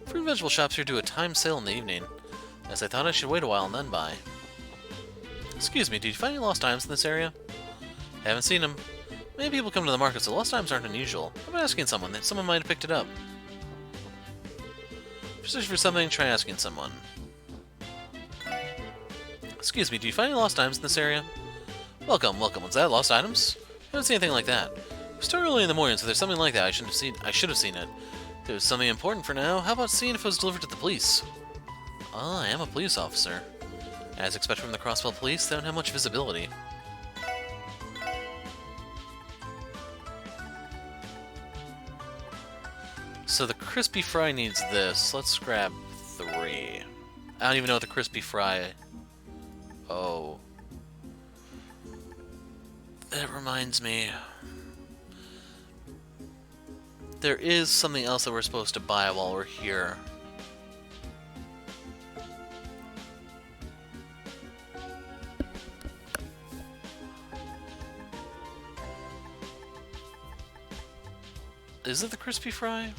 Fruit and vegetable shops here do a time sale in the evening, as I thought I should wait a while and then buy. Excuse me, did you find any lost items in this area? Haven't seen them. Many people come to the market, so lost items aren't unusual. I'm asking someone, that someone might have picked it up. If you're searching for something, try asking someone. Excuse me, do you find any lost items in this area? Welcome. Was that lost items? I haven't seen anything like that. It's still early in the morning, so if there's something like that, I should have seen it. If there's something important for now, how about seeing if it was delivered to the police? I am a police officer. As expected from the Crossbell police, they don't have much visibility. So the crispy fry needs this. Let's grab 3. I don't even know what the crispy fry... Oh. That reminds me. There is something else that we're supposed to buy while we're here. Is it the crispy fry?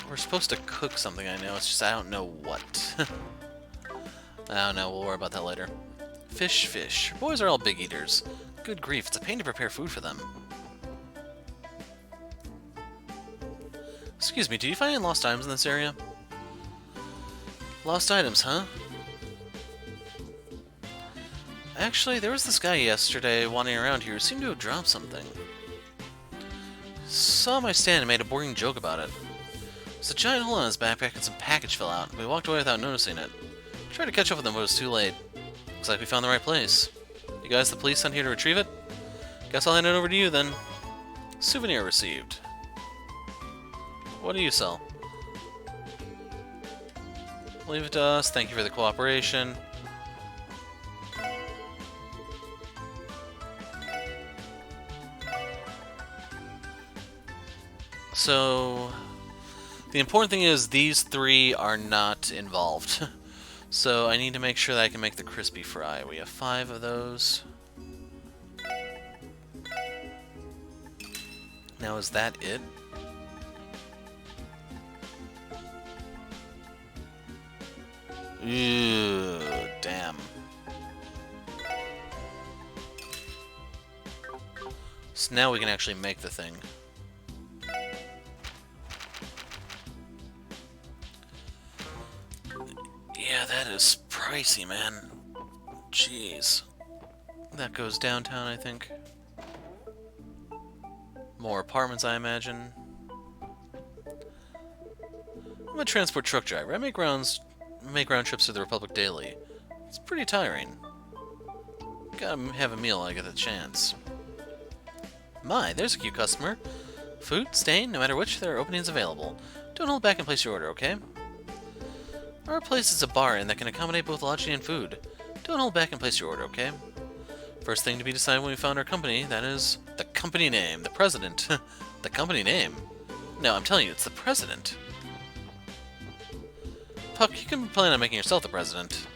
We're supposed to cook something, I know. It's just I don't know what. I don't know. We'll worry about that later. Fish. Boys are all big eaters. Good grief, it's a pain to prepare food for them. Excuse me, do you find any lost items in this area? Lost items, huh? Actually, there was this guy yesterday wandering around here who seemed to have dropped something. Saw my stand and made a boring joke about it. There's a giant hole in his backpack and some package fell out. We walked away without noticing it. Tried to catch up with him, but it was too late. Looks like we found the right place. You guys the police sent here to retrieve it? Guess I'll hand it over to you then. Souvenir received. What do you sell? Leave it to us. Thank you for the cooperation. So, the important thing is these 3 are not involved. So I need to make sure that I can make the crispy fry. We have 5 of those. Now is that it? Ew, damn. So now we can actually make the thing. Yeah, that is pricey, man. Jeez. That goes downtown, I think. More apartments, I imagine. I'm a transport truck driver. I make round trips to the Republic daily. It's pretty tiring. Gotta have a meal when I get the chance. My, there's a cute customer. Food, stain, no matter which, there are openings available. Don't hold back and place your order, okay? Our place is a bar and that can accommodate both lodging and food. Don't hold back and place your order, okay? First thing to be decided when we found our company, that is the company name, the president. The company name? No, I'm telling you, it's the president. Puck, you can plan on making yourself the president.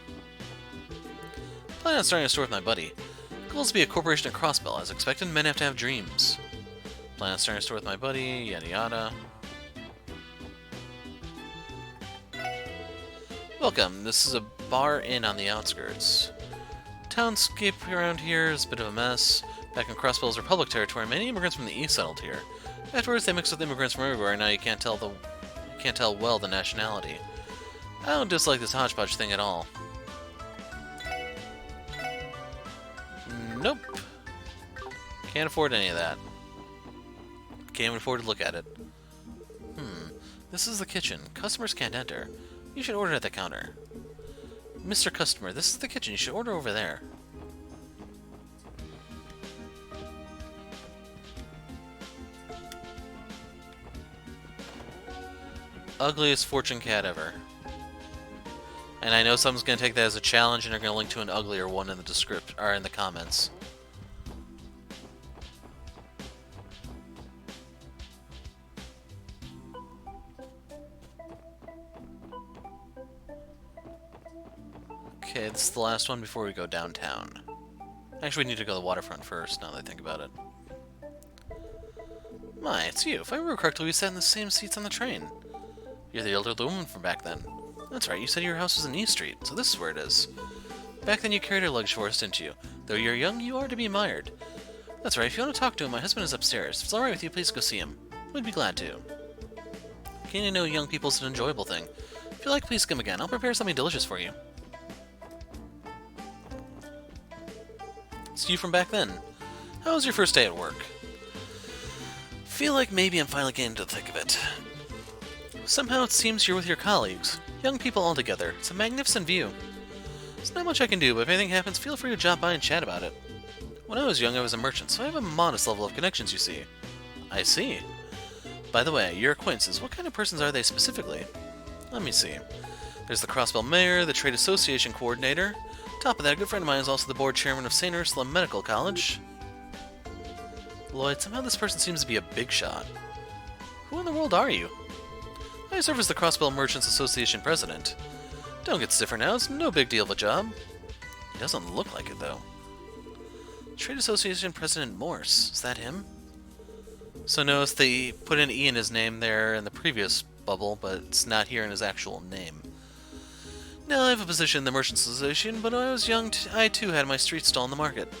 Plan on starting a store with my buddy. Goal is to be a corporation at Crossbell. As expected, men have to have dreams. Plan on starting a store with my buddy, yada yada. Welcome, this is a bar inn on the outskirts. Townscape around here is a bit of a mess. Back in Crossbell's Republic territory, many immigrants from the east settled here. Afterwards, they mixed with immigrants from everywhere, and now you can't tell well the nationality. I don't dislike this hodgepodge thing at all. Nope. Can't afford any of that. Can't even afford to look at it. This is the kitchen. Customers can't enter. You should order at the counter. Mr. Customer, this is the kitchen. You should order over there. Ugliest fortune cat ever. And I know someone's going to take that as a challenge and they're going to link to an uglier one in the description or in the comments. Okay, this is the last one before we go downtown. Actually, we need to go to the waterfront first, now that I think about it. My, it's you. If I remember correctly, we sat in the same seats on the train. You're the elderly woman from back then. That's right, you said your house was in East Street, so this is where it is. Back then you carried our luggage for us, didn't you? Though you're young, you are to be admired. That's right, if you want to talk to him, my husband is upstairs. If it's alright with you, please go see him. We'd be glad to. Getting to know young people is an enjoyable thing. If you like, please come again. I'll prepare something delicious for you. It's you from back then. How was your first day at work? Feel like maybe I'm finally getting to the thick of it. Somehow it seems you're with your colleagues. Young people all together. It's a magnificent view. There's not much I can do, but if anything happens, feel free to drop by and chat about it. When I was young, I was a merchant, so I have a modest level of connections, you see. I see. By the way, your acquaintances, what kind of persons are they specifically? Let me see. There's the Crossbell Mayor, the Trade Association Coordinator. Top of that, a good friend of mine is also the board chairman of St. Ursula Medical College. Lloyd, somehow this person seems to be a big shot. Who in the world are you? I serve as the Crossbell Merchants Association president. Don't get stiffer now, it's no big deal of a job. He doesn't look like it, though. Trade Association President Morse, is that him? So notice they put an E in his name there in the previous bubble, but it's not here in his actual name. Now I have a position in the Merchants Association, but when I was young, I too had my street stall in the market.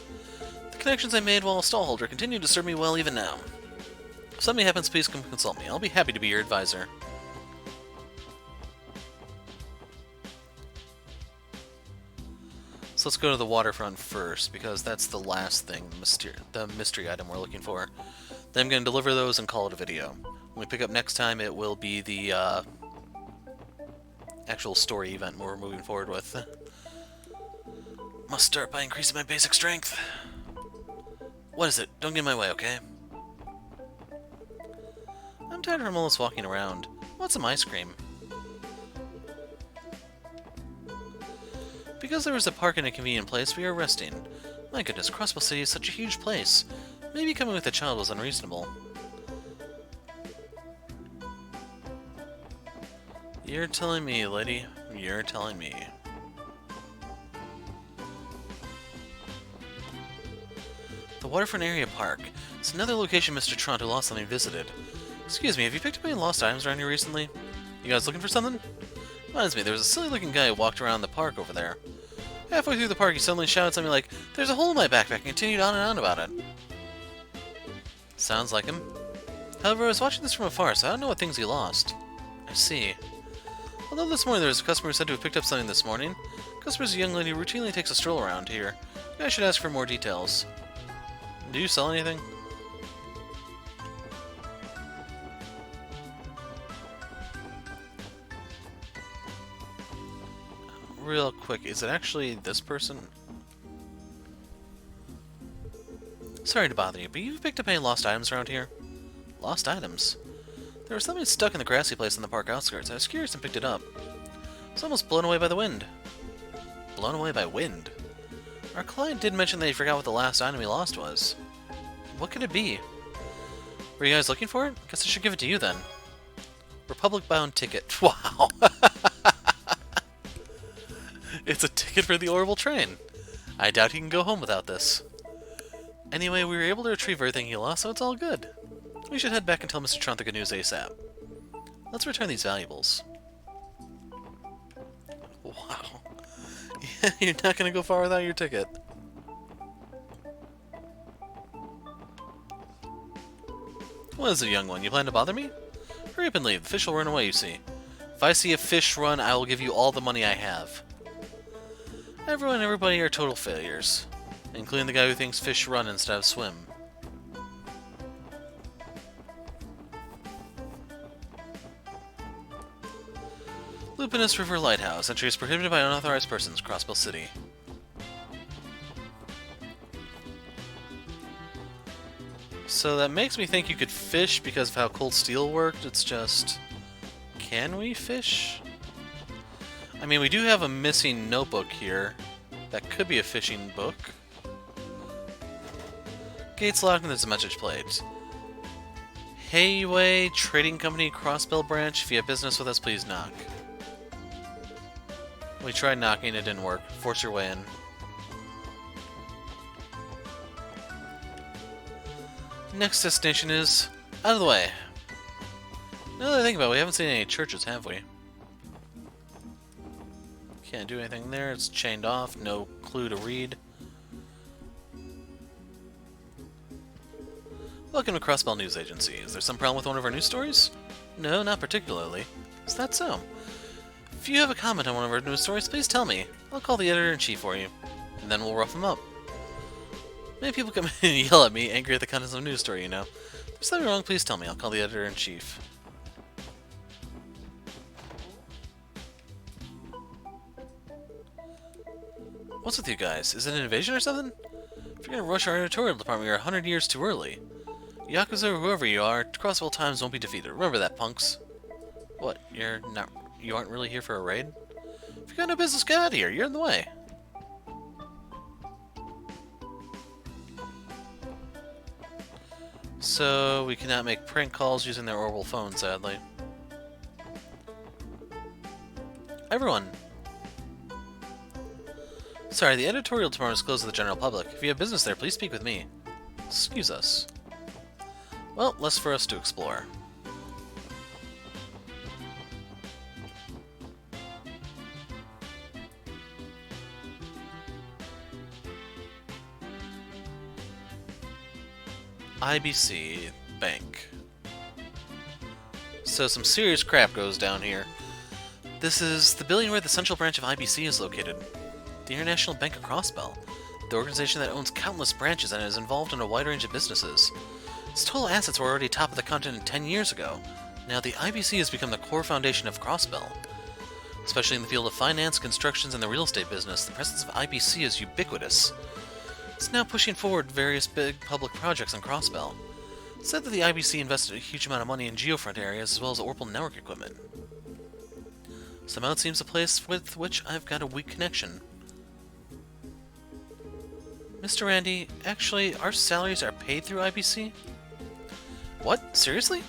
The connections I made while a stallholder continue to serve me well even now. If something happens, please come consult me. I'll be happy to be your advisor. So let's go to the waterfront first, because that's the last thing, the mystery item we're looking for. Then I'm going to deliver those and call it a video. When we pick up next time, it will be the actual story event we're moving forward with. Must start by increasing my basic strength. What is it? Don't get in my way, okay? I'm tired from all this walking around. Want some ice cream? Because there is a park in a convenient place, we are resting. My goodness, Crossbell City is such a huge place. Maybe coming with a child was unreasonable. You're telling me, lady. You're telling me. The Waterfront Area Park. It's another location Mr. Toronto lost something visited. Excuse me, have you picked up any lost items around here recently? You guys looking for something? Reminds me, there was a silly-looking guy who walked around the park over there. Halfway through the park, he suddenly shouted something like, "There's a hole in my backpack," and continued on and on about it. Sounds like him. However, I was watching this from afar, so I don't know what things he lost. I see. Although this morning there was a customer who said to have picked up something this morning. The customer is a young lady who routinely takes a stroll around here. I should ask for more details. Do you sell anything? Real quick, is it actually this person? Sorry to bother you, but you've picked up any lost items around here? Lost items? There was something stuck in the grassy place in the park outskirts. I was curious and picked it up. It's almost blown away by the wind. Blown away by wind? Our client did mention that he forgot what the last item he lost was. What could it be? Were you guys looking for it? Guess I should give it to you then. Republic-bound ticket. Wow! It's a ticket for the Orbital train. I doubt he can go home without this. Anyway, we were able to retrieve everything he lost, so it's all good. We should head back and tell Mr. Trant the good news ASAP. Let's return these valuables. Wow. Yeah, you're not gonna go far without your ticket. What is it, young one? You plan to bother me? Hurry up and leave. The fish will run away, you see. If I see a fish run, I will give you all the money I have. Everyone and everybody are total failures, including the guy who thinks fish run instead of swim. Lupinus River Lighthouse. Entry is prohibited by unauthorized persons. Crossbell City. So that makes me think you could fish because of how cold steel worked. It's just... can we fish? I mean, we do have a missing notebook here. That could be a fishing book. Gates locked and there's a message plate. Hayway Trading Company, Crossbell Branch. If you have business with us, please knock. We tried knocking, it didn't work. Force your way in. Next destination is out of the way. Now that I think about it, we haven't seen any churches, have we? Can't do anything there, it's chained off, no clue to read. Welcome to Crossbell News Agency. Is there some problem with one of our news stories? No, not particularly. Is that so? If you have a comment on one of our news stories, please tell me. I'll call the editor-in-chief for you, and then we'll rough him up. Many people come in and yell at me, angry at the contents of a news story, you know. If there's something wrong, please tell me. I'll call the editor-in-chief. What's with you guys? Is it an invasion or something? If you're gonna rush our editorial department, you're 100 years too early. Yakuza or whoever you are, Crossbell Times won't be defeated. Remember that, punks. What? You aren't really here for a raid? If you got no business, get out of here. You're in the way. So, we cannot make prank calls using their orbital phone, sadly. Everyone! Sorry, the editorial department is closed to the general public. If you have business there, please speak with me. Excuse us. Well, less for us to explore. Ibc Bank. So some serious crap goes down here. This is the building where the central branch of IBC is located. The International Bank of Crossbell, the organization that owns countless branches and is involved in a wide range of businesses. Its total assets were already top of the continent 10 years ago. Now the IBC has become the core foundation of Crossbell. Especially in the field of finance, constructions, and the real estate business, the presence of IBC is ubiquitous. It's now pushing forward various big public projects on Crossbell. It's said that the IBC invested a huge amount of money in geofront areas as well as orbital network equipment. Somehow it seems a place with which I've got a weak connection. Mr. Randy, actually, our salaries are paid through IBC? What? Seriously?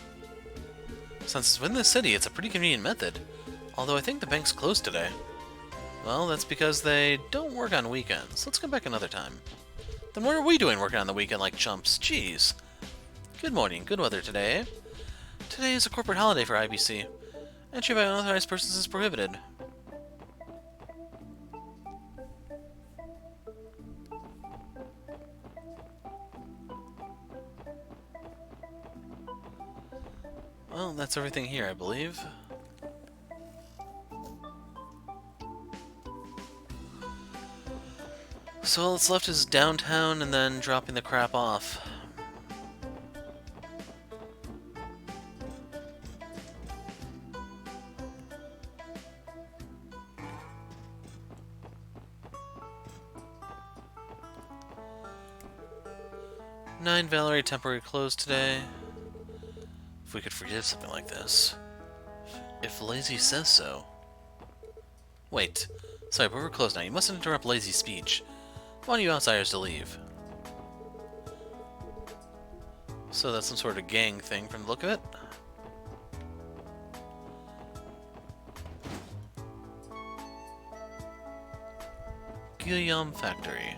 Since it's within the city, it's a pretty convenient method. Although I think the bank's closed today. Well, that's because they don't work on weekends. Let's come back another time. Then what are we doing working on the weekend like chumps? Jeez. Good morning. Good weather today, eh? Today is a corporate holiday for IBC. Entry by unauthorized persons is prohibited. Well, that's everything here, I believe. So all that's left is downtown and then dropping the crap off. Nine Valerie temporary closed today. If we could forgive something like this. If Lazy says so. Wait. Sorry, but we're closed now. You mustn't interrupt Lazy's speech. I want you outsiders to leave. So that's some sort of gang thing from the look of it. Guillaume Factory.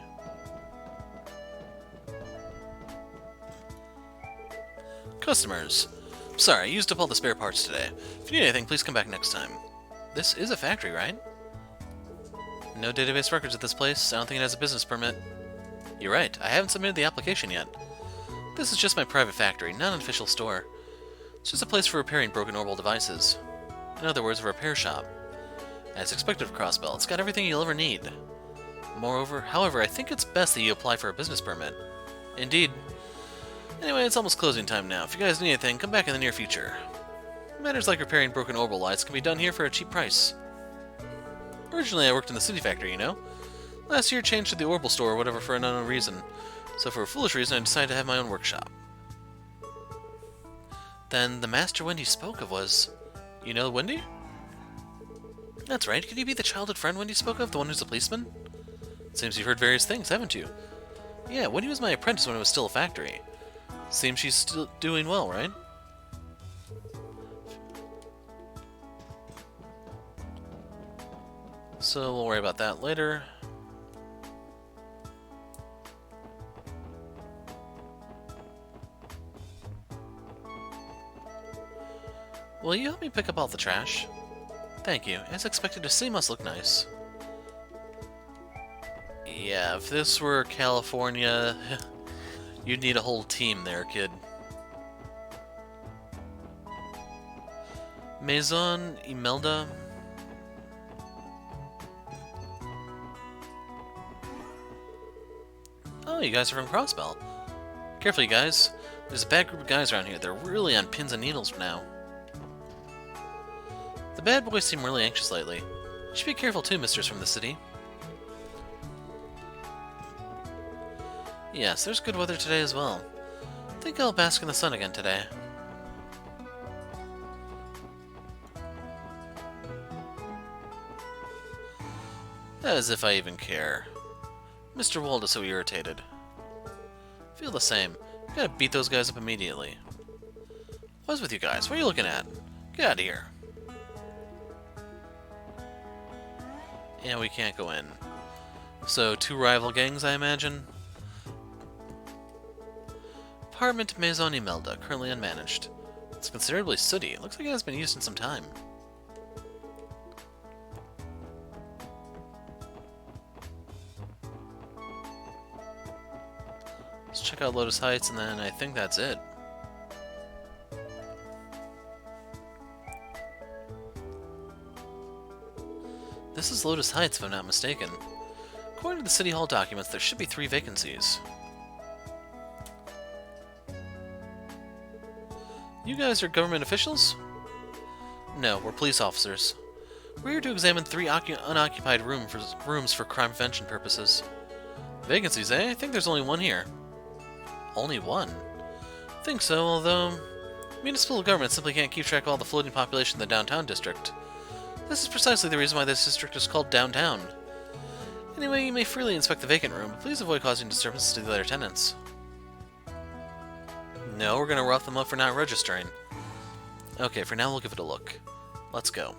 Customers. Sorry, I used up all the spare parts today. If you need anything, please come back next time. This is a factory, right? No database records at this place. I don't think it has a business permit. You're right, I haven't submitted the application yet. This is just my private factory, not an official store. It's just a place for repairing broken orbital devices. In other words, a repair shop. As expected of Crossbell, it's got everything you'll ever need. However, I think it's best that you apply for a business permit. Indeed. Anyway, it's almost closing time now. If you guys need anything, come back in the near future. Matters like repairing broken orbital lights can be done here for a cheap price. Originally, I worked in the city factory, you know? Last year, changed to the orbital store or whatever for an unknown reason. So for a foolish reason, I decided to have my own workshop. Then, the master Wendy spoke of was... You know Wendy? That's right. Could you be the childhood friend Wendy spoke of? The one who's a policeman? Seems you've heard various things, haven't you? Yeah, Wendy was my apprentice when it was still a factory. Seems she's still doing well, right? So we'll worry about that later. Will you help me pick up all the trash? Thank you. As expected, the city must look nice. Yeah, if this were California, you'd need a whole team there, kid. Maison Imelda. Oh, you guys are from Crossbell. Careful, you guys. There's a bad group of guys around here. They're really on pins and needles now. The bad boys seem really anxious lately. You should be careful too, misters from the city. Yes, there's good weather today as well. I think I'll bask in the sun again today. As if I even care. Mr. Wald is so irritated. Feel the same. Gotta beat those guys up immediately. What's with you guys? What are you looking at? Get out of here. Yeah, we can't go in. So, 2 rival gangs, I imagine? Apartment Maison Imelda, currently unmanaged. It's considerably sooty. It looks like it has been used in some time. Let's check out Lotus Heights, and then I think that's it. This is Lotus Heights, if I'm not mistaken. According to the City Hall documents, there should be 3 vacancies. You guys are government officials? No, we're police officers. We're here to examine 3 unoccupied rooms for crime prevention purposes. Vacancies, eh? I think there's only 1 here. Only 1? I think so, although... municipal government simply can't keep track of all the floating population in the downtown district. This is precisely the reason why this district is called downtown. Anyway, you may freely inspect the vacant room, but please avoid causing disturbances to the other tenants. No, we're gonna rough them up for not registering. Okay, for now we'll give it a look. Let's go.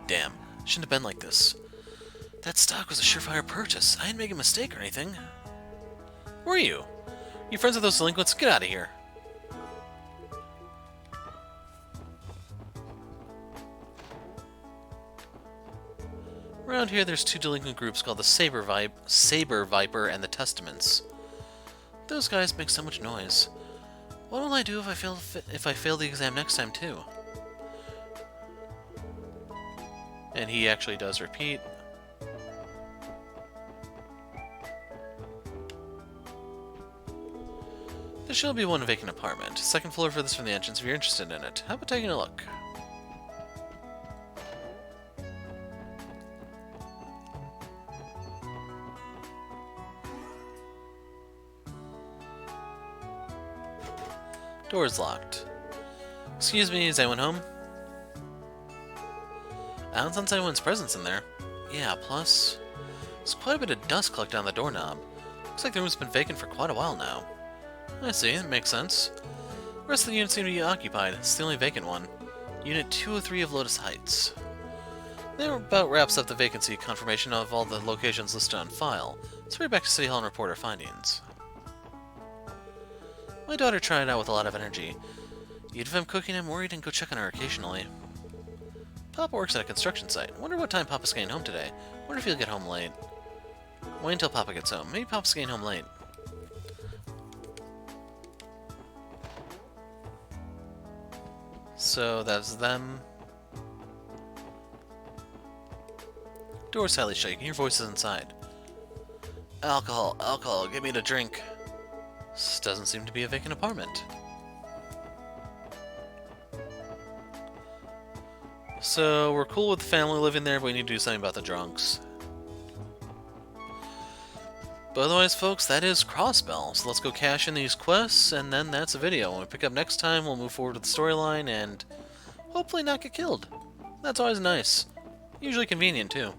Damn, shouldn't have been like this. That stock was a surefire purchase. I didn't make a mistake or anything. Who are you? You friends with those delinquents? Get out of here. Around here, there's 2 delinquent groups called the Saber Viper and the Testaments. Those guys make so much noise. What will I do if I fail the exam next time too? And he actually does repeat. There shall be 1 vacant apartment. 2nd floor furthest from the entrance if you're interested in it. How about taking a look? Door's locked. Excuse me, is anyone home? I don't sense anyone's presence in there. Yeah, plus... there's quite a bit of dust collected on the doorknob. Looks like the room's been vacant for quite a while now. I see, that makes sense. The rest of the units seem to be occupied. It's the only vacant one. Unit 203 of Lotus Heights. That about wraps up the vacancy confirmation of all the locations listed on file. Let's hurry back to City Hall and report our findings. My daughter tried it out with a lot of energy. Even if I'm cooking, I'm worried and go check on her occasionally. Papa works at a construction site. Wonder what time Papa's getting home today. Wonder if he'll get home late. Wait until Papa gets home. Maybe Papa's getting home late. So that's them. Door's slightly shaking. Your voice is inside. Alcohol, alcohol, give me a drink. This doesn't seem to be a vacant apartment. So we're cool with the family living there, but we need to do something about the drunks. But otherwise, folks, that is Crossbell. So let's go cash in these quests, and then that's a video. When we pick up next time, we'll move forward with the storyline and hopefully not get killed. That's always nice. Usually convenient, too.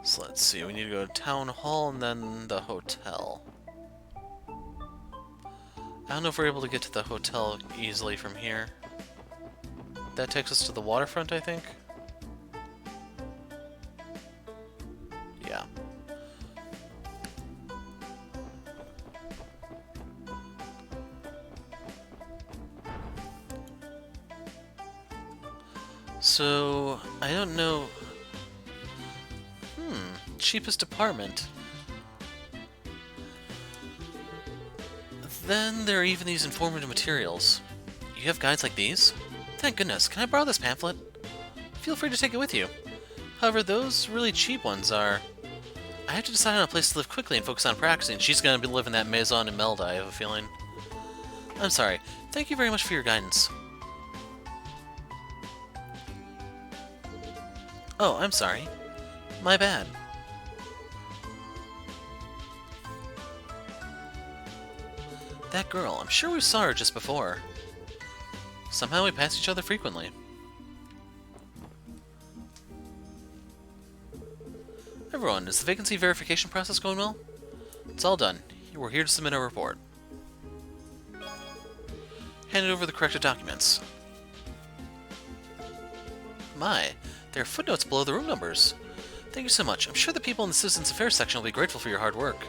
So let's see, we need to go to Town Hall and then the hotel. I don't know if we're able to get to the hotel easily from here. That takes us to the waterfront, I think? Yeah. So, I don't know... cheapest apartment. Then there are even these informative materials. You have guides like these? Thank goodness. Can I borrow this pamphlet? Feel free to take it with you. However, those really cheap ones are... I have to decide on a place to live quickly and focus on practicing. She's going to be living that maison in Melda, I have a feeling. I'm sorry. Thank you very much for your guidance. Oh, I'm sorry. My bad. That girl, I'm sure we saw her just before. Somehow we pass each other frequently. Everyone, is the vacancy verification process going well? It's all done. We're here to submit our report. Handed over the corrected documents. My, there are footnotes below the room numbers. Thank you so much. I'm sure the people in the Citizens Affairs section will be grateful for your hard work.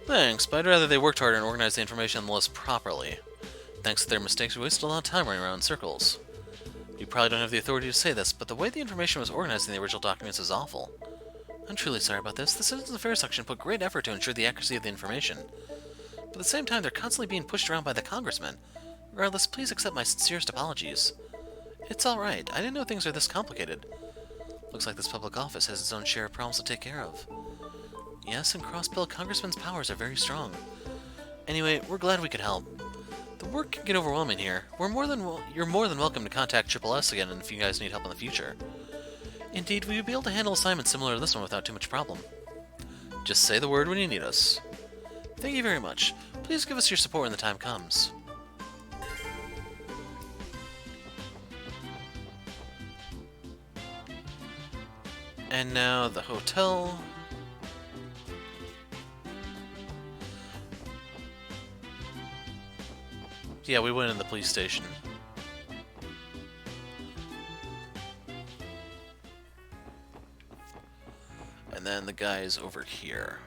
Thanks, but I'd rather they worked harder and organized the information on the list properly. Thanks to their mistakes, we wasted a lot of time running around in circles. You probably don't have the authority to say this, but the way the information was organized in the original documents is awful. I'm truly sorry about this. The Citizens Affairs section put great effort to ensure the accuracy of the information. But at the same time, they're constantly being pushed around by the congressman. Regardless, please accept my sincerest apologies. It's alright. I didn't know things are this complicated. Looks like this public office has its own share of problems to take care of. Yes, in Crossbell, Congressman's powers are very strong. Anyway, we're glad we could help. The work can get overwhelming here. You're more than welcome to contact Triple S again if you guys need help in the future. Indeed, we will be able to handle assignments similar to this one without too much problem. Just say the word when you need us. Thank you very much. Please give us your support when the time comes. And now the hotel. Yeah, we went in the police station. And then the guy's over here.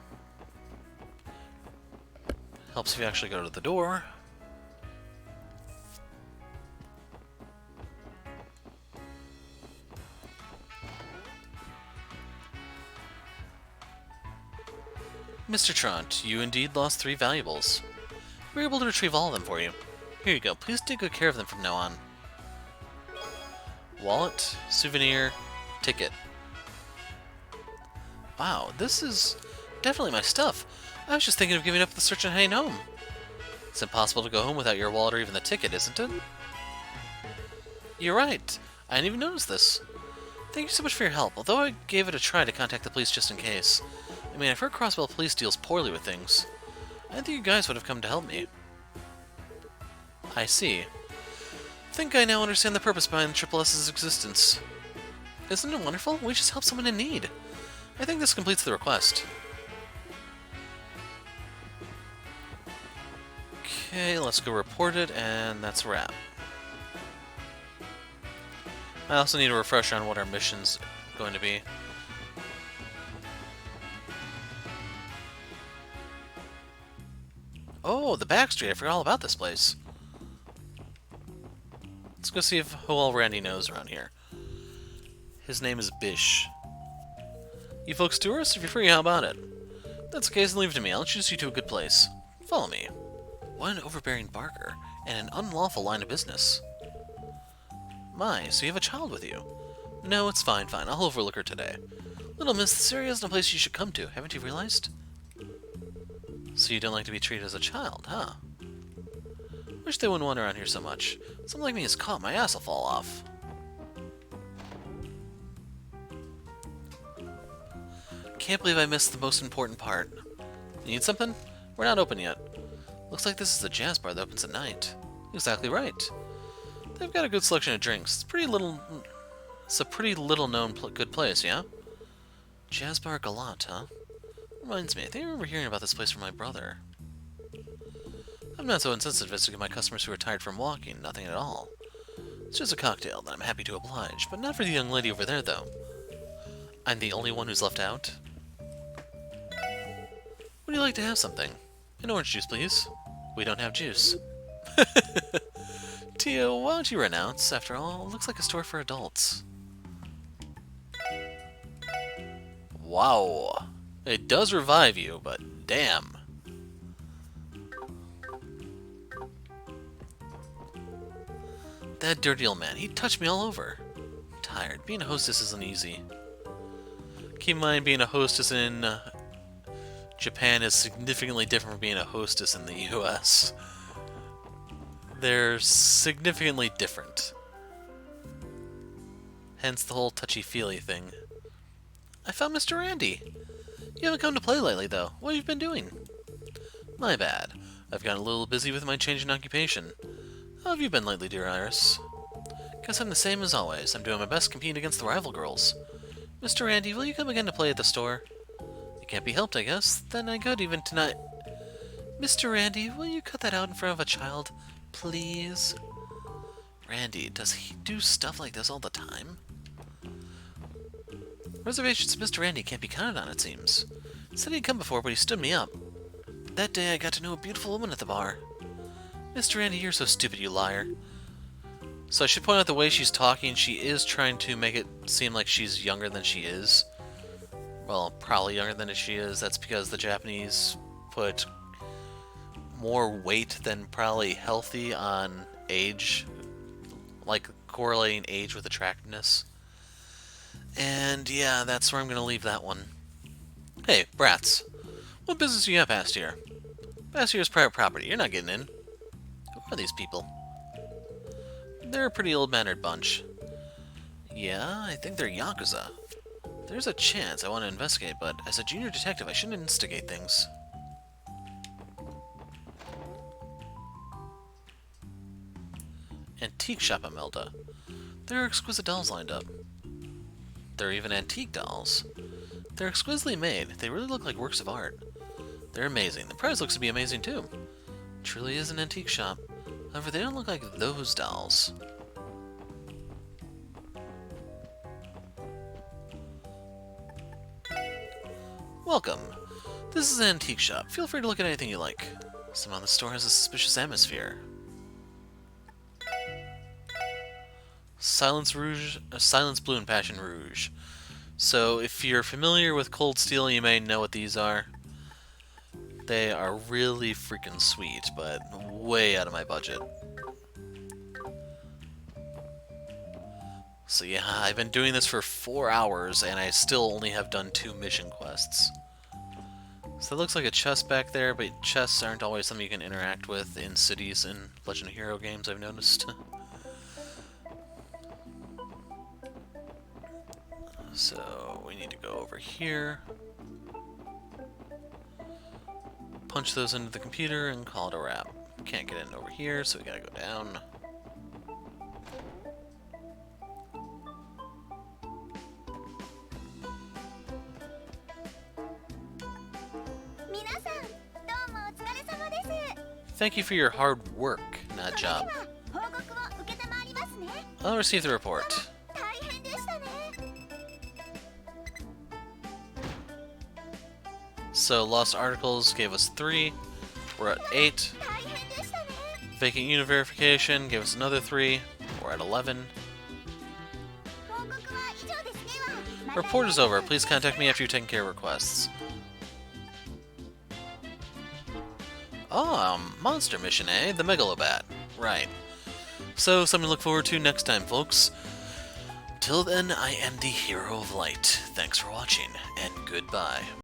Helps if you actually go to the door. Mr. Trant, you indeed lost 3 valuables. We were able to retrieve all of them for you. Here you go. Please take good care of them from now on. Wallet, souvenir, ticket. Wow, this is definitely my stuff. I was just thinking of giving up the search and heading home. It's impossible to go home without your wallet or even the ticket, isn't it? You're right. I didn't even notice this. Thank you so much for your help, although I gave it a try to contact the police just in case. I mean, I've heard Crossbell Police deals poorly with things. I didn't think you guys would have come to help me. I see. I think I now understand the purpose behind Triple S's existence. Isn't it wonderful? We just helped someone in need. I think this completes the request. Okay, let's go report it, and that's a wrap. I also need a refresher on what our mission's going to be. Oh, the back street. I forgot all about this place. Let's go see who all Randy knows around here. His name is Bish. You folks tourists? If you're free, how about it? If that's the case, then leave it to me. I'll introduce you to a good place. Follow me. What an overbearing barker, and an unlawful line of business. My, so you have a child with you? No, it's fine. I'll overlook her today. Little miss, this area isn't a place you should come to. Haven't you realized? So you don't like to be treated as a child, huh? Wish they wouldn't wander around here so much. Someone like me is caught, my ass will fall off. Can't believe I missed the most important part. You need something? We're not open yet. Looks like this is a jazz bar that opens at night. Exactly right. They've got a good selection of drinks. It's a pretty little known good place, yeah? Jazz Bar Galant, huh? Reminds me, I think I remember hearing about this place from my brother. I'm not so insensitive as to give my customers who are tired from walking nothing at all. It's just a cocktail that I'm happy to oblige, but not for the young lady over there, though. I'm the only one who's left out? Would you like to have something? An orange juice, please. We don't have juice. Tio, why don't you renounce? After all, it looks like a store for adults. Wow. It does revive you, but damn. That dirty old man, he touched me all over. I'm tired. Being a hostess isn't easy. Keep in mind, being a hostess in Japan is significantly different from being a hostess in the US. They're significantly different. Hence the whole touchy-feely thing. I found Mr. Randy. You haven't come to play lately, though. What have you been doing? My bad. I've gotten a little busy with my change in occupation. How have you been lately, dear Iris? Guess I'm the same as always. I'm doing my best competing against the rival girls. Mr. Randy, will you come again to play at the store? It can't be helped, I guess. Then I could even tonight. Mr. Randy, will you cut that out in front of a child? Please? Randy, does he do stuff like this all the time? Reservations Mr. Randy can't be counted on, it seems. Said he'd come before, but he stood me up. That day I got to know a beautiful woman at the bar. Mr. Randy, you're so stupid, you liar. So I should point out the way she's talking, she is trying to make it seem like she's younger than she is. Well, probably younger than she is. That's because the Japanese put more weight than probably healthy on age, like correlating age with attractiveness. And yeah, that's where I'm going to leave that one. Hey, brats. What business do you have past here? Past here is private property. You're not getting in. Who are these people? They're a pretty old-mannered bunch. Yeah, I think they're Yakuza. There's a chance I want to investigate, but as a junior detective, I shouldn't instigate things. Antique shop at Melda. There are exquisite dolls lined up. There are even antique dolls. They're exquisitely made. They really look like works of art. They're amazing. The price looks to be amazing too. It truly is an antique shop. However, they don't look like those dolls. Welcome. This is an antique shop. Feel free to look at anything you like. Somehow the store has a suspicious atmosphere. Silence Blue and Passion Rouge. So if you're familiar with Cold Steel, you may know what these are. They are really freaking sweet, but way out of my budget. So yeah, I've been doing this for 4 hours, and I still only have done 2 mission quests. So it looks like a chest back there, but chests aren't always something you can interact with in cities in Legend of Hero games, I've noticed. So we need to go over here, punch those into the computer, and call it a wrap. Can't get in over here, so we gotta go down. Thank you for your hard work, not job. I'll receive the report. So, lost articles gave us 3. We're at 8. Vacant unit verification gave us another 3. We're at 11. Report is over. Please contact me after you've taken care of requests. Oh, monster mission, eh? The Megalobat. Right. So, something to look forward to next time, folks. Till then, I am the Hero of Light. Thanks for watching, and goodbye.